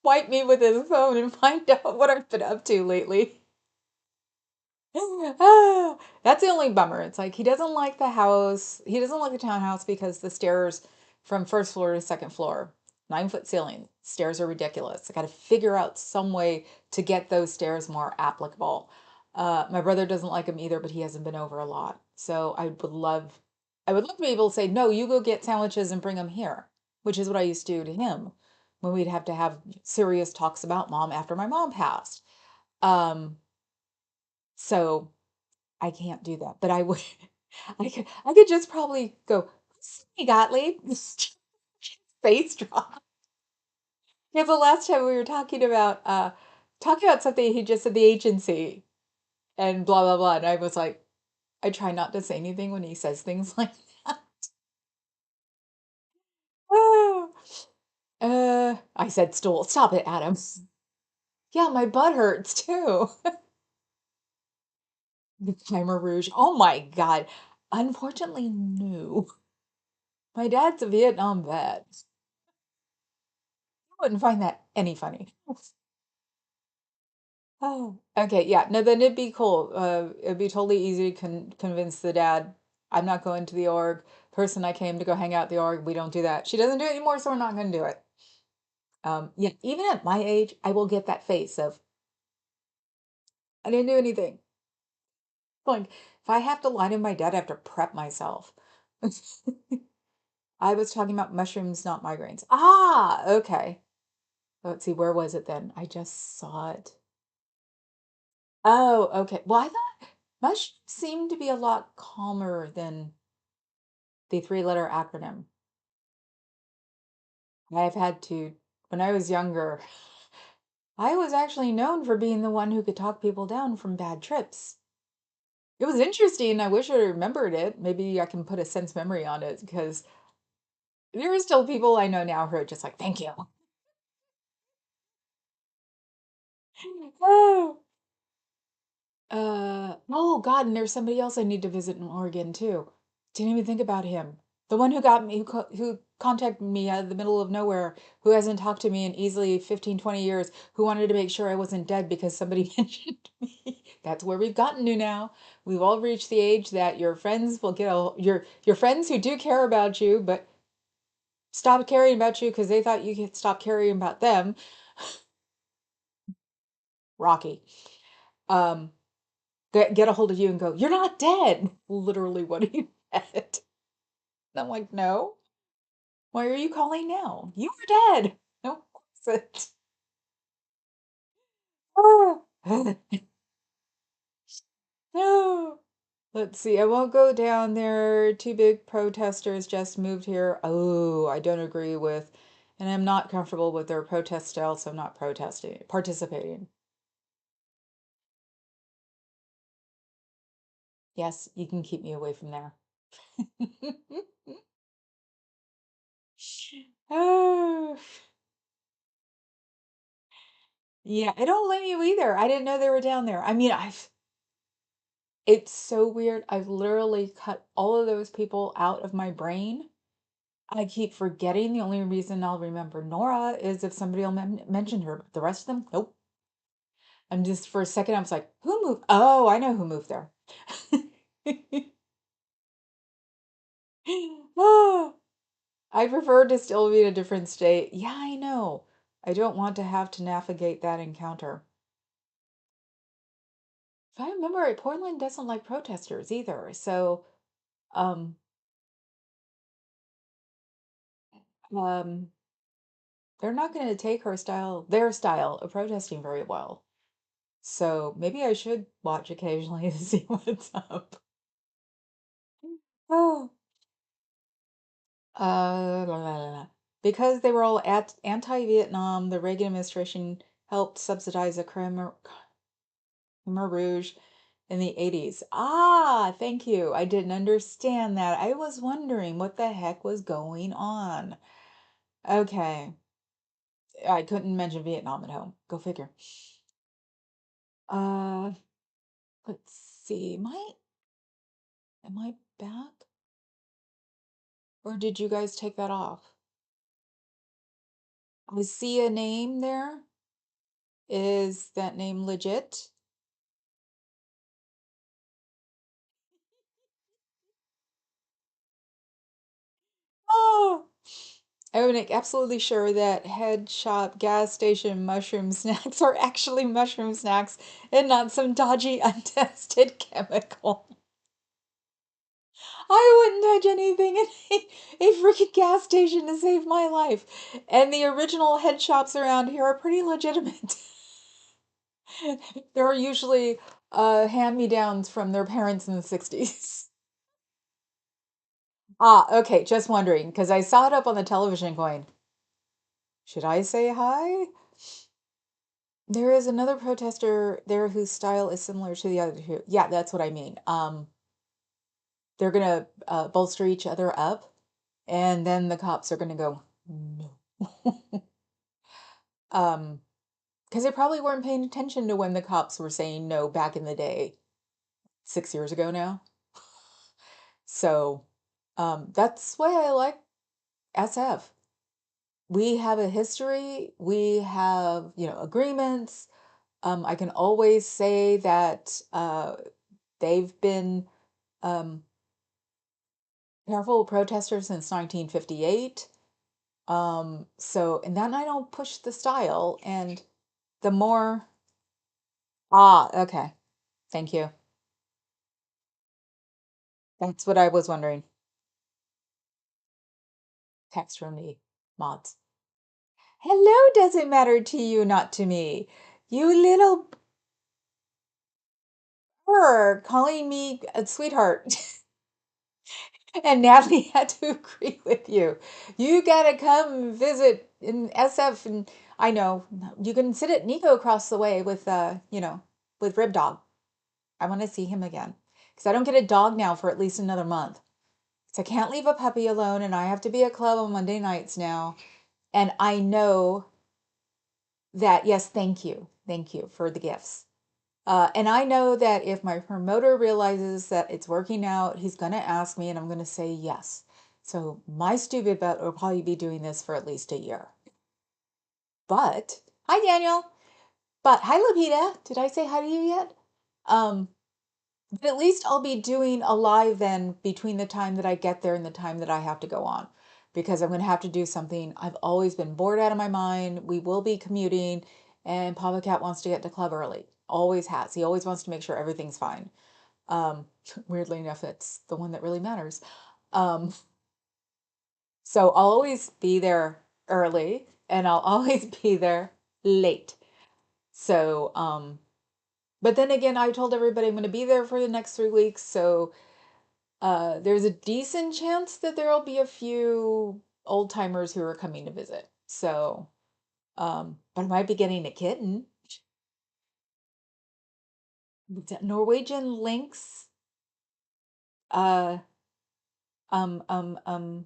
swipe me with his phone and find out what I've been up to lately. Ah, that's the only bummer. It's like he doesn't like the house. He doesn't like the townhouse because the stairs from first floor to second floor, 9-foot ceiling. Stairs are ridiculous. I got to figure out some way to get those stairs more applicable. My brother doesn't like them either, but he hasn't been over a lot. So I would love to be able to say, no, you go get sandwiches and bring them here, which is what I used to do to him when we'd have to have serious talks about mom after my mom passed. Um, so I can't do that, but I would. I could just probably go, "Hey, Gottlieb," face drop. Yeah, the last time we were talking about something, he just said the agency and blah blah blah, and I was like, I try not to say anything when he says things like that. Oh, I said stool. Stop it, Adam. Yeah, my butt hurts too. The Khmer Rouge. Oh my God. Unfortunately, no. My dad's a Vietnam vet. I wouldn't find that any funny. Oh, okay, yeah. No, then it'd be cool. It'd be totally easy to convince the dad, I'm not going to the org. Person I came to go hang out at the org, we don't do that. She doesn't do it anymore, so we're not going to do it. Yeah, even at my age, I will get that face of, I didn't do anything. Like, if I have to lie to my dad, I have to prep myself. I was talking about mushrooms, not migraines. Ah, okay. Let's see, where was it then? I just saw it. Oh, okay. Well, I thought mushrooms seemed to be a lot calmer than the three-letter acronym. I've had to, when I was younger, I was actually known for being the one who could talk people down from bad trips. It was interesting. I wish I remembered it. Maybe I can put a sense memory on it because there are still people I know now who are just like, thank you. Oh, oh God, and there's somebody else I need to visit in Oregon too. Didn't even think about him. The one who got me, who contacted me out of the middle of nowhere, who hasn't talked to me in easily 15, 20 years, who wanted to make sure I wasn't dead because somebody mentioned me. That's where we've gotten to now. We've all reached the age that your friends will get your friends who do care about you, but stop caring about you because they thought you could stop caring about them. Rocky. Um, get a hold of you and go, "You're not dead." Literally, what are you dead? And I'm like, "No. Why are you calling now? You were dead." No, it. Oh, no. Let's see. I won't go down there. Two big protesters just moved here. Oh, I don't agree with, and I'm not comfortable with their protest style, so I'm not participating. Yes, you can keep me away from there. Oh, yeah, I don't blame you either. I didn't know they were down there. I mean, it's so weird. I've literally cut all of those people out of my brain. I keep forgetting. The only reason I'll remember Nora is if somebody will mention her. But the rest of them, nope. I'm just for a second, I was like, who moved? Oh, I know who moved there. Oh, I prefer to still be in a different state. Yeah, I know. I don't want to have to navigate that encounter. If I remember right, Portland doesn't like protesters either. So, um, um, they're not going to take their style of protesting very well. So maybe I should watch occasionally to see what's up. Oh, la, la, la, la. Because they were all anti-Vietnam, the Reagan administration helped subsidize the Khmer Rouge in the 80s. Ah, thank you. I didn't understand that. I was wondering what the heck was going on. Okay. I couldn't mention Vietnam at home. Go figure. Uh, let's see. Am I back? Or did you guys take that off? I see a name there. Is that name legit? Oh, I would make absolutely sure that head shop gas station mushroom snacks are actually mushroom snacks and not some dodgy untested chemical. I wouldn't touch anything in a freaking gas station to save my life. And the original head shops around here are pretty legitimate. They're usually hand-me-downs from their parents in the 60s. Ah, okay, just wondering, because I saw it up on the television going, should I say hi? There is another protester there whose style is similar to the other two. Yeah, that's what I mean. They're gonna bolster each other up, and then the cops are gonna go, no. Um, because they probably weren't paying attention to when the cops were saying no back in the day, 6 years ago now. So, that's why I like SF. We have a history, we have, agreements. I can always say that they've been um, careful protesters since 1958. And then I don't push the style. And the more, okay, thank you. That's what I was wondering. Text from the mods. Hello doesn't matter to you, not to me. You little bird calling me a sweetheart. And Natalie had to agree with you. You gotta come visit in SF, and I know you can sit at Nico across the way with Rib Dog. I want to see him again because I don't get a dog now for at least another month. So I can't leave a puppy alone, and I have to be at club on Monday nights now. And I know that, yes, thank you for the gifts. And I know that if my promoter realizes that it's working out, he's gonna ask me, and I'm gonna say yes. So my stupid butt will probably be doing this for at least a year. But hi Daniel. But hi Lupita. Did I say hi to you yet? Um, but at least I'll be doing a live then between the time that I get there and the time that I have to go on because I'm going to have to do something. I've always been bored out of my mind. We will be commuting, and Papa Cat wants to get to club early. Always has. He always wants to make sure everything's fine. Weirdly enough, it's the one that really matters. Um, so I'll always be there early and I'll always be there late. So, but then again, I told everybody I'm going to be there for the next 3 weeks. So, there's a decent chance that there'll be a few old timers who are coming to visit. So, but I might be getting a kitten. Norwegian lynx, uh, um, um, um,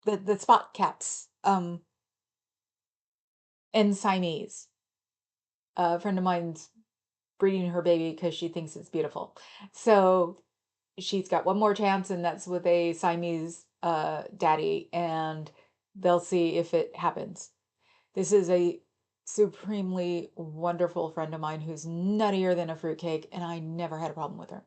the spot cats, and Siamese. A friend of mine's breeding her baby because she thinks it's beautiful. So she's got one more chance, and that's with a Siamese daddy, and they'll see if it happens. This is a supremely wonderful friend of mine who's nuttier than a fruitcake, and I never had a problem with her.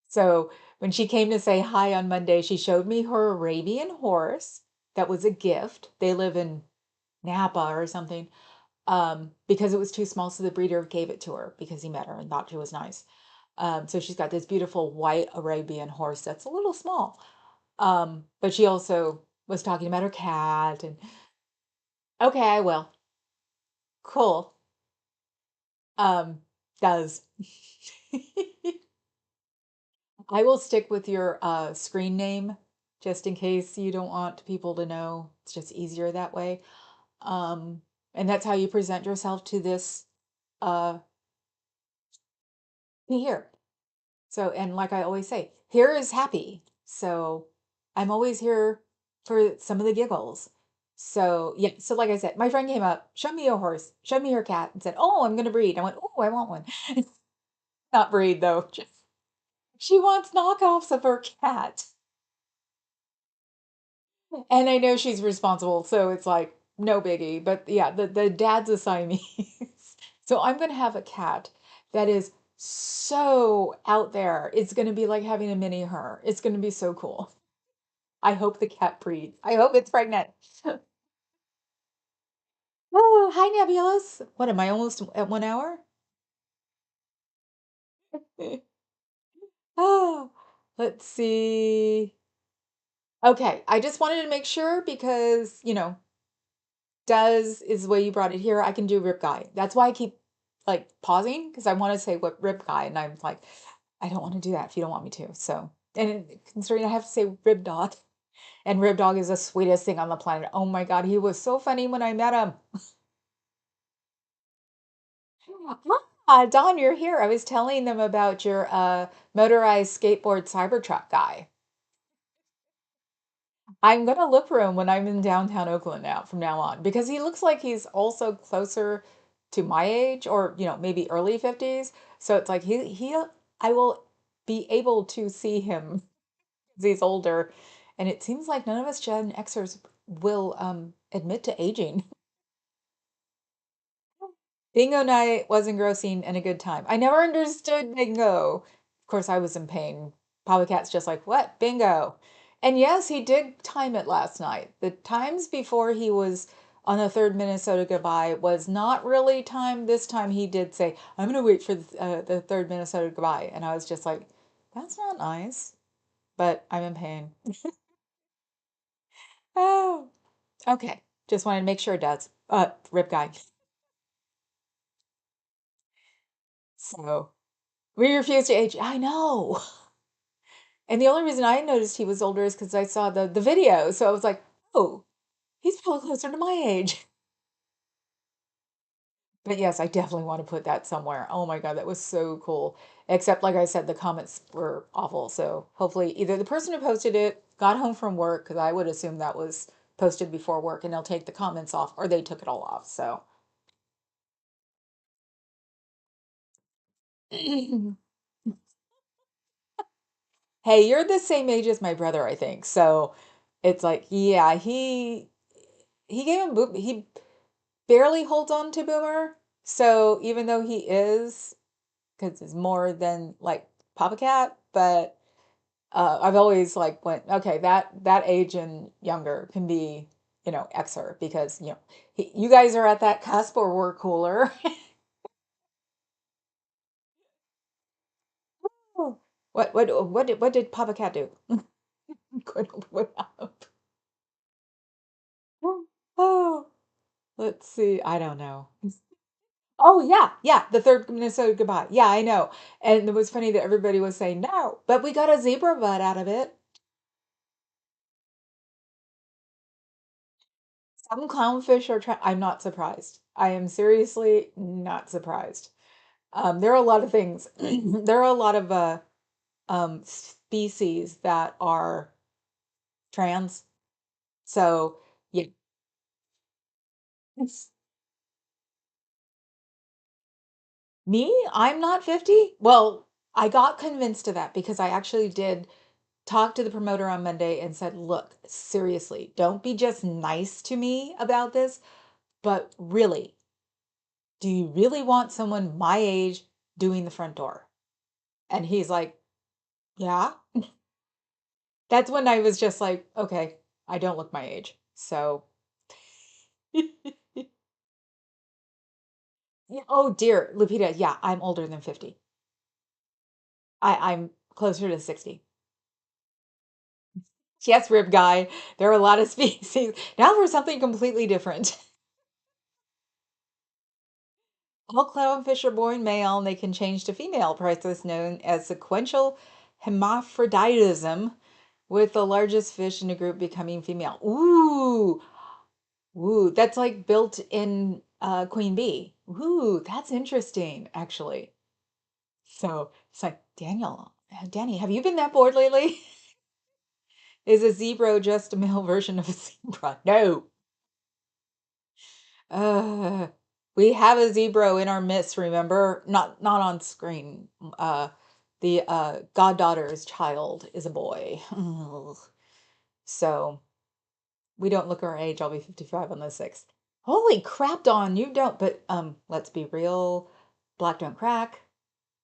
So when she came to say hi on Monday, she showed me her Arabian horse that was a gift. They live in Napa or something, because it was too small, so the breeder gave it to her because he met her and thought she was nice. So she's got this beautiful white Arabian horse that's a little small. But she also was talking about her cat and okay, I will. Cool. Um, does. I will stick with your screen name just in case you don't want people to know. It's just easier that way. Um, and that's how you present yourself to this uh here. So, and like I always say, here is happy. So I'm always here for some of the giggles. So, yeah. So, like I said, my friend came up, showed me a horse, showed me her cat, and said, oh, I'm going to breed. I went, oh, I want one. Not breed, though. She wants knockoffs of her cat. And I know she's responsible. So it's like, no biggie. But yeah, the dad's a Siamese. So I'm going to have a cat that is so out there. It's going to be like having a mini her. It's going to be so cool. I hope the cat breeds. I hope it's pregnant. Oh, hi, Nebulous. What am I almost at 1 hour? Oh, let's see. Okay, I just wanted to make sure because, does is the way you brought it here. I can do rib guy. That's why I keep like pausing because I want to say what rib guy, and I'm like, I don't want to do that if you don't want me to. So, and considering I have to say rib dog, and rib dog is the sweetest thing on the planet. Oh my God, he was so funny when I met him. Ah, Don, you're here. I was telling them about your motorized skateboard Cybertruck guy. I'm gonna look for him when I'm in downtown Oakland now from now on because he looks like he's also closer to my age or maybe early 50s. So it's like he I will be able to see him as he's older. And it seems like none of us Gen Xers will admit to aging. Bingo night was engrossing and a good time. I never understood bingo. Of course, I was in pain. Papa Cat's just like, what? Bingo. And yes, he did time it last night. The times before he was on the third Minnesota goodbye was not really time. This time he did say, I'm going to wait for the third Minnesota goodbye. And I was just like, that's not nice, but I'm in pain. Oh, okay. Just wanted to make sure it does. Rip guy. So we refuse to age. I know. And the only reason I noticed he was older is because I saw the video. So I was like, oh, he's probably closer to my age. But yes, I definitely want to put that somewhere. Oh my God, that was so cool. Except, like I said, the comments were awful. So hopefully, either the person who posted it got home from work, because I would assume that was posted before work, and they'll take the comments off, or they took it all off. So, Hey, you're the same age as my brother, I think. So it's like, yeah, he gave him he barely holds on to Boomer. So even though he is, because it's more than like Papa Cat, but I've always like went, okay, that age and younger can be, Xer because you guys are at that cusp or we're cooler. What did Papa Cat do? Couldn't open it up. Oh, let's see. I don't know. Oh yeah, yeah, the third Minnesota goodbye. Yeah, I know. And it was funny that everybody was saying no, but we got a zebra butt out of it. Some clownfish are I'm not surprised. I am seriously not surprised. There are a lot of things. There are a lot of species that are trans. So yeah, it's me. I'm not 50. Well, I got convinced of that because I actually did talk to the promoter on Monday and said, "Look, seriously, don't be just nice to me about this, but really, do you really want someone my age doing the front door?" And he's like, "Yeah." That's when I was just like, "Okay, I don't look my age." So, yeah, oh dear, Lupita, yeah, I'm older than 50. I'm closer to 60. Yes, rib guy. There are a lot of species. Now for something completely different. All clownfish are born male and they can change to female, process known as sequential hermaphroditism, with the largest fish in the group becoming female. Ooh, ooh, that's like built in queen bee. Ooh, that's interesting, actually. So it's like, Danny, have you been that bored lately? Is a zebra just a male version of a zebra? No. Uh, we have a zebra in our midst, remember? Not on screen. The goddaughter's child is a boy. Ugh. So we don't look our age. I'll be 55 on the 6th. Holy crap, Dawn, you don't. But let's be real. Black don't crack.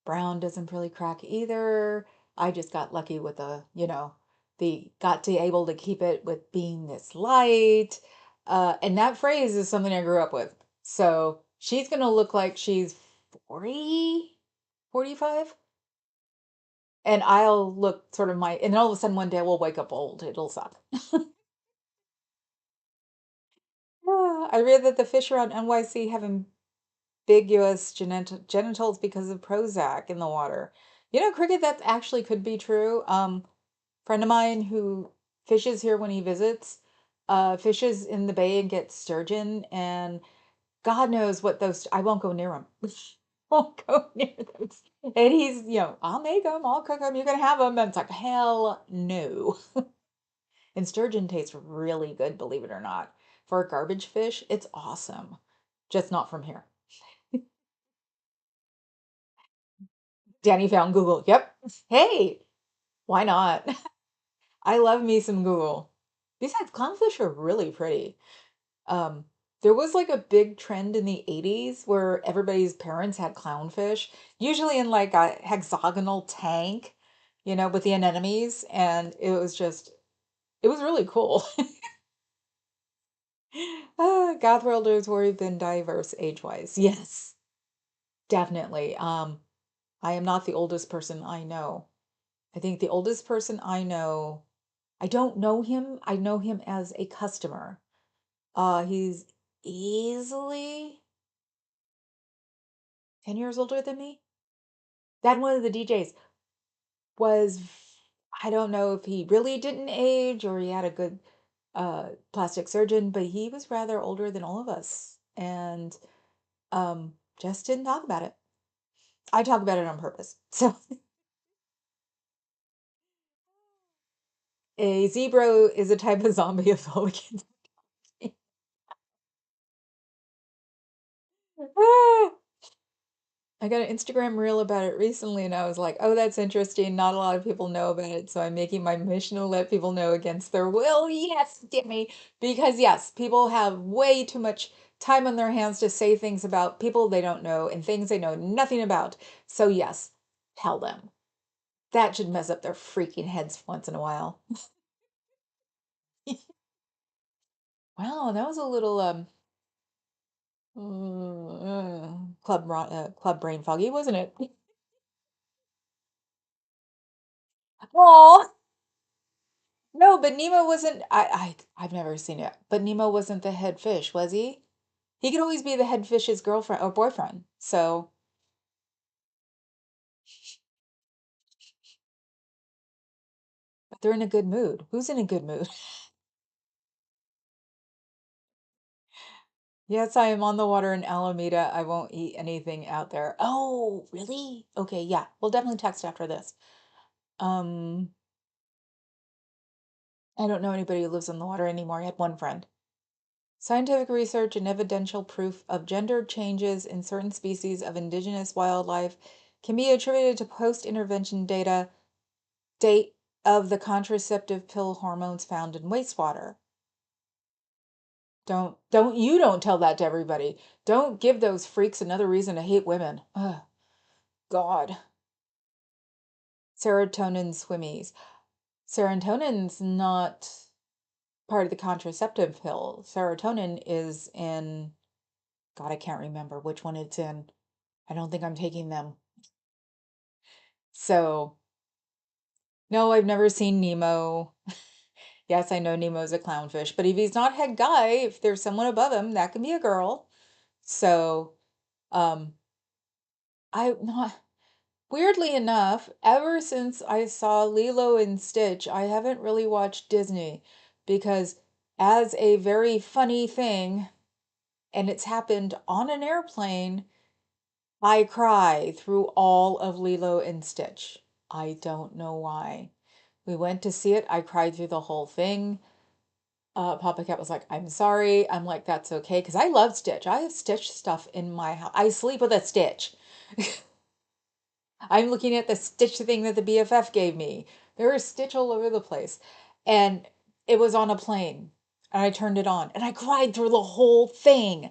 Brown doesn't really crack either. I just got lucky with the got to able to keep it with being this light. And that phrase is something I grew up with. So she's gonna look like she's 40, 45, and I'll look sort of and then all of a sudden one day we'll wake up old. It'll suck. I read that the fish around NYC have ambiguous genitals because of Prozac in the water. Cricket, that actually could be true. Friend of mine who fishes here when he visits, fishes in the bay and gets sturgeon, and God knows what those. I won't go near them. Won't go near those. And he's, I'll make them, I'll cook them, you can have them. And it's like, hell no. And sturgeon tastes really good, believe it or not. For a garbage fish, it's awesome. Just not from here. Danny found Google. Yep. Hey, why not? I love me some Google. Besides, clownfish are really pretty. Um, there was like a big trend in the 80s where everybody's parents had clownfish, usually in like a hexagonal tank, with the anemones, and it was really cool. Goth worlders where we've been diverse age-wise. Yes, definitely. I am not the oldest person I know. I think the oldest person I know, I don't know him. I know him as a customer. He's easily 10 years older than me. That one of the DJs was, I don't know if he really didn't age or he had a good plastic surgeon, but he was rather older than all of us and just didn't talk about it. I talk about it on purpose. So a zebra is a type of zombie of Pelican. I got an Instagram reel about it recently, and I was like, oh, that's interesting. Not a lot of people know about it, so I'm making my mission to let people know against their will. Yes, damn me. Because, yes, people have way too much time on their hands to say things about people they don't know and things they know nothing about. So, yes, tell them. That should mess up their freaking heads once in a while. Wow, that was a little club brain foggy, wasn't it? Oh, no, but Nemo wasn't. I've never seen it, but Nemo wasn't the head fish, was he? He could always be the head fish's girlfriend or boyfriend. So, but they're in a good mood. Who's in a good mood? Yes, I am on the water in Alameda. I won't eat anything out there. Oh, really? Okay, yeah. We'll definitely text after this. Um, I don't know anybody who lives on the water anymore. I had one friend. Scientific research and evidential proof of gender changes in certain species of indigenous wildlife can be attributed to post-intervention date of the contraceptive pill hormones found in wastewater. Don't tell that to everybody. Don't give those freaks another reason to hate women. Ugh, God. Serotonin swimmies. Serotonin's not part of the contraceptive pill. Serotonin is in, God, I can't remember which one it's in. I don't think I'm taking them. So, no, I've never seen Nemo. Yes, I know Nemo's a clownfish, but if he's not head guy, if there's someone above him, that can be a girl. So, um, I not weirdly enough, ever since I saw Lilo and Stitch, I haven't really watched Disney because as a very funny thing, and it's happened on an airplane, I cry through all of Lilo and Stitch. I don't know why. We went to see it. I cried through the whole thing. Papa Cat was like, I'm sorry. I'm like, that's okay. Because I love Stitch. I have Stitch stuff in my house. I sleep with a Stitch. I'm looking at the Stitch thing that the BFF gave me. There is Stitch all over the place. And it was on a plane. And I turned it on. And I cried through the whole thing.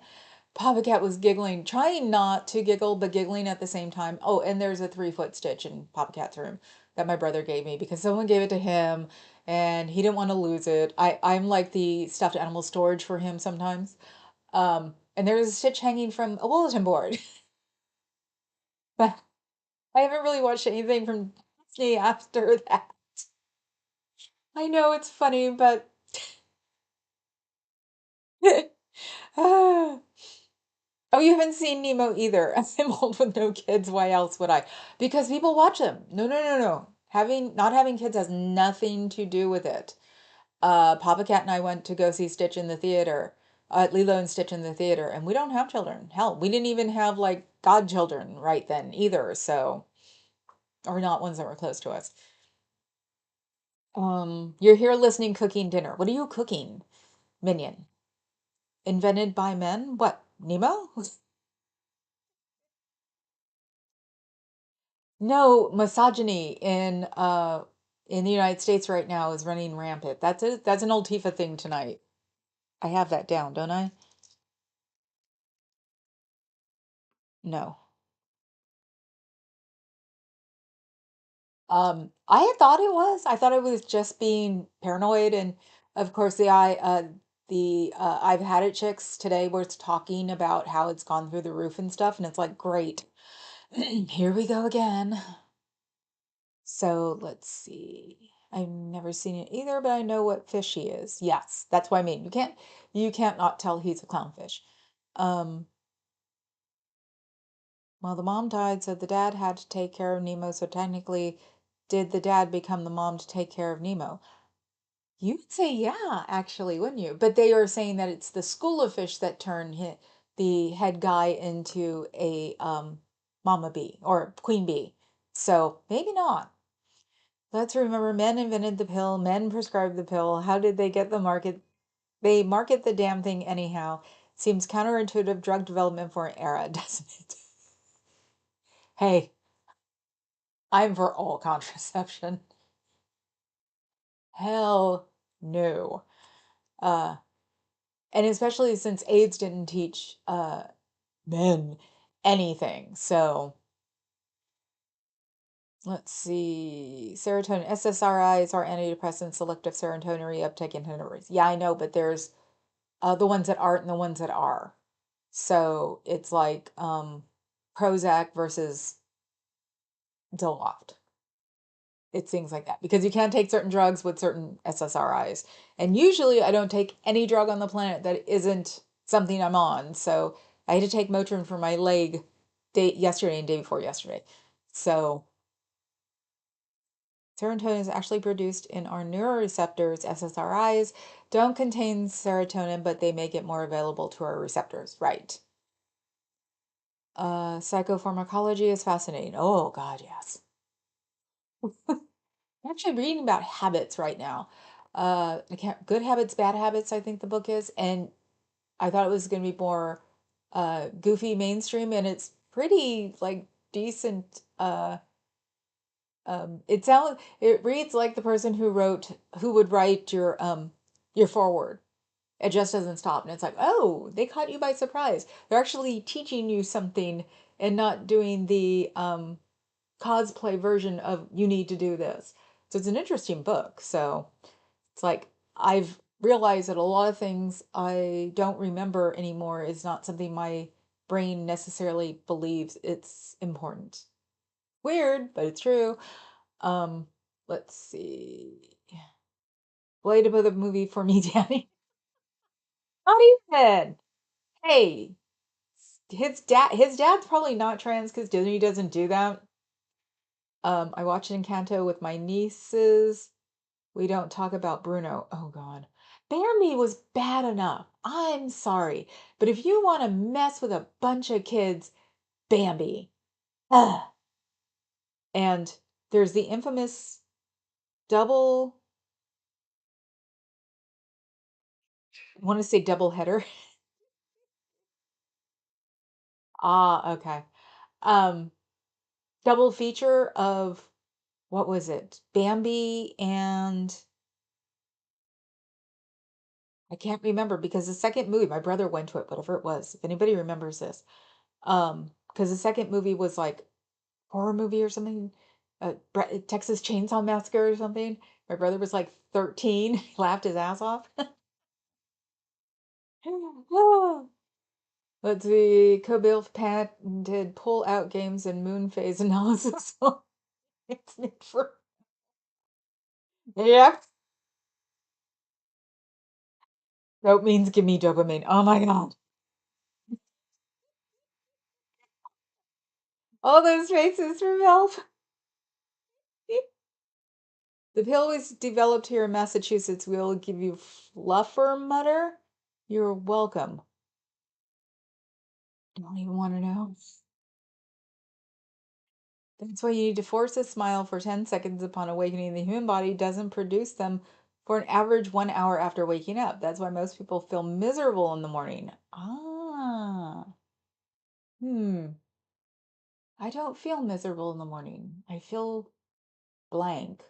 Papa Cat was giggling, trying not to giggle, but giggling at the same time. Oh, and there's a 3 foot Stitch in Papa Cat's room that my brother gave me because someone gave it to him and he didn't want to lose it. I'm like the stuffed animal storage for him sometimes. And there's a Stitch hanging from a bulletin board. But I haven't really watched anything from Disney after that. I know it's funny, but ah. Oh, you haven't seen Nemo either. I'm old with no kids. Why else would I? Because people watch them. No, no, no, no. Not having kids has nothing to do with it. Papa Cat and I went to go see Stitch in the theater, Lilo and Stitch in the theater, and we don't have children. Hell, we didn't even have like godchildren right then either. So, or not ones that were close to us. You're here listening, cooking dinner. What are you cooking, Minion? Invented by men? What? Nemo? No, misogyny in the United States right now is running rampant. That's an old Tifa thing tonight. I have that down, don't I? No. I had thought it was. I thought it was just being paranoid, and of course the I've had it chicks today were talking about how it's gone through the roof and stuff, and it's like great. Here we go again. So let's see. I've never seen it either, but I know what fish he is. Yes, that's what I mean. You can't not tell he's a clownfish. Um, well, the mom died, so the dad had to take care of Nemo. So technically, did the dad become the mom to take care of Nemo? You would say yeah, actually, wouldn't you? But they are saying that it's the school of fish that turned the head guy into a mama bee or queen bee. So maybe not. Let's remember men invented the pill, men prescribed the pill. How did they get the market? They market the damn thing anyhow. Seems counterintuitive drug development for an era, doesn't it? Hey, I'm for all contraception. Hell no. Uh, and especially since AIDS didn't teach men anything. So let's see. Serotonin, SSRIs are antidepressants, selective serotonin reuptake inhibitors. Yeah, I know, but there's the ones that aren't and the ones that are. So it's like Prozac versus Zoloft. It's things like that because you can't take certain drugs with certain SSRIs. And usually I don't take any drug on the planet that isn't something I'm on. So I had to take Motrin for my leg yesterday and day before yesterday. So serotonin is actually produced in our neuroreceptors. SSRIs don't contain serotonin, but they make it more available to our receptors. Right. Psychopharmacology is fascinating. Oh, God, yes. I'm actually reading about habits right now. I can't, Good Habits, Bad Habits, I think the book is. And I thought it was going to be more goofy mainstream, and it's pretty like decent. It reads like the person who would write your forward. It just doesn't stop. And it's like, oh, they caught you by surprise. They're actually teaching you something and not doing the cosplay version of you need to do this. So it's an interesting book. So it's like I've realized that a lot of things I don't remember anymore is not something my brain necessarily believes it's important. Weird, but it's true. Um, let's see. Blade of the movie for me, Danny. Not even. Hey, his dad's probably not trans because Disney doesn't do that. I watched Encanto with my nieces. We don't talk about Bruno. Oh God. Bambi was bad enough. I'm sorry. But if you want to mess with a bunch of kids, Bambi. Ugh. And there's the infamous double, I want to say double header. Ah, okay. Um, Double feature of what was it? Bambi and I can't remember because the second movie, my brother went to it, whatever it was. If anybody remembers this, because the second movie was like horror movie or something, Texas Chainsaw Massacre or something. My brother was like 13, he laughed his ass off. Let's see, Kobil patented pull-out games and moon phase analysis. It's Nick for yep. Dope means give me dopamine. Oh my God. All those faces from help. The pill was developed here in Massachusetts. We'll give you fluffer mutter. You're welcome. Don't even want to know. That's why you need to force a smile for 10 seconds upon awakening. The human body doesn't produce them for an average 1 hour after waking up. That's why most people feel miserable in the morning. Ah, hmm. I don't feel miserable in the morning. I feel blank.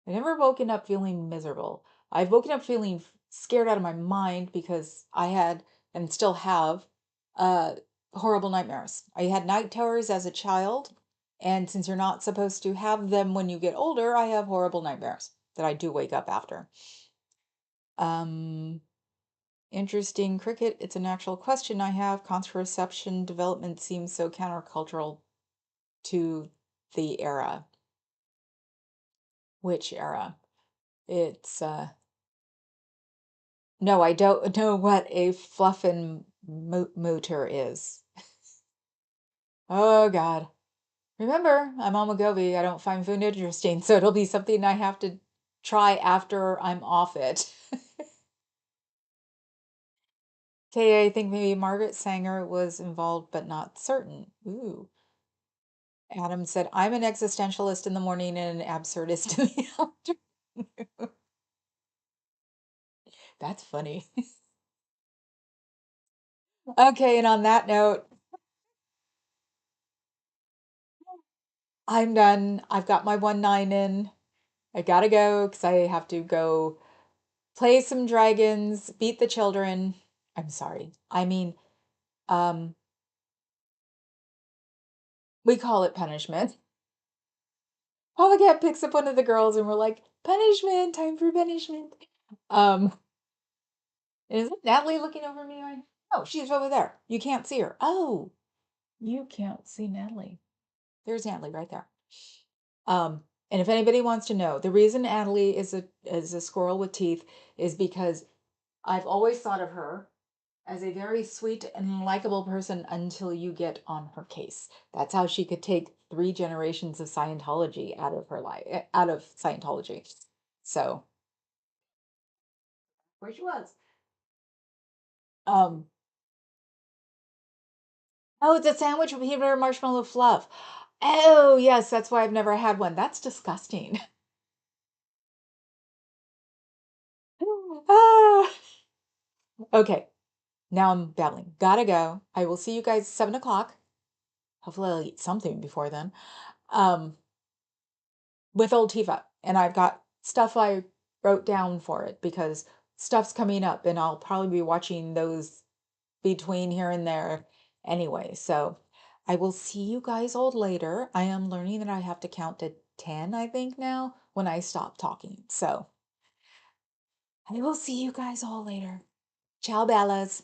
I've never woken up feeling miserable. I've woken up feeling scared out of my mind because I had and still have uh, horrible nightmares. I had night terrors as a child, and since you're not supposed to have them when you get older, I have horrible nightmares that I do wake up after. Um, Interesting cricket. It's an actual question I have. Contraception development seems so countercultural to the era. Which era? It's No, I don't know what a fluffin' mooter is. Oh God. Remember, I'm on Wegovy. I don't find food interesting, so it'll be something I have to try after I'm off it. Okay, I think maybe Margaret Sanger was involved, but not certain. Ooh. Adam said, I'm an existentialist in the morning and an absurdist in the afternoon. That's funny. Okay, and on that note, I'm done. I've got my 1-9 in. I gotta go because I have to go play some dragons, beat the children. I'm sorry. I mean, um, we call it punishment. Papa Cat picks up one of the girls and we're like, punishment, time for punishment. Um, is it Natalie looking over me right now? Oh, she's over there. You can't see her. Oh, you can't see Natalie. There's Natalie right there. And if anybody wants to know, the reason Natalie is a squirrel with teeth is because I've always thought of her as a very sweet and likable person until you get on her case. That's how she could take 3 generations of Scientology out of her life, out of Scientology. So, where she was. Um, oh, it's a sandwich with peanut butter marshmallow fluff. Oh, yes, that's why I've never had one. That's disgusting. Ah, okay, now I'm babbling. Gotta go. I will see you guys 7 o'clock. Hopefully I'll eat something before then. Um, with old Tifa. And I've got stuff I wrote down for it because stuff's coming up and I'll probably be watching those between here and there anyway. So I will see you guys all later. I am learning that I have to count to 10, I think now, when I stop talking. So I will see you guys all later. Ciao, Bellas.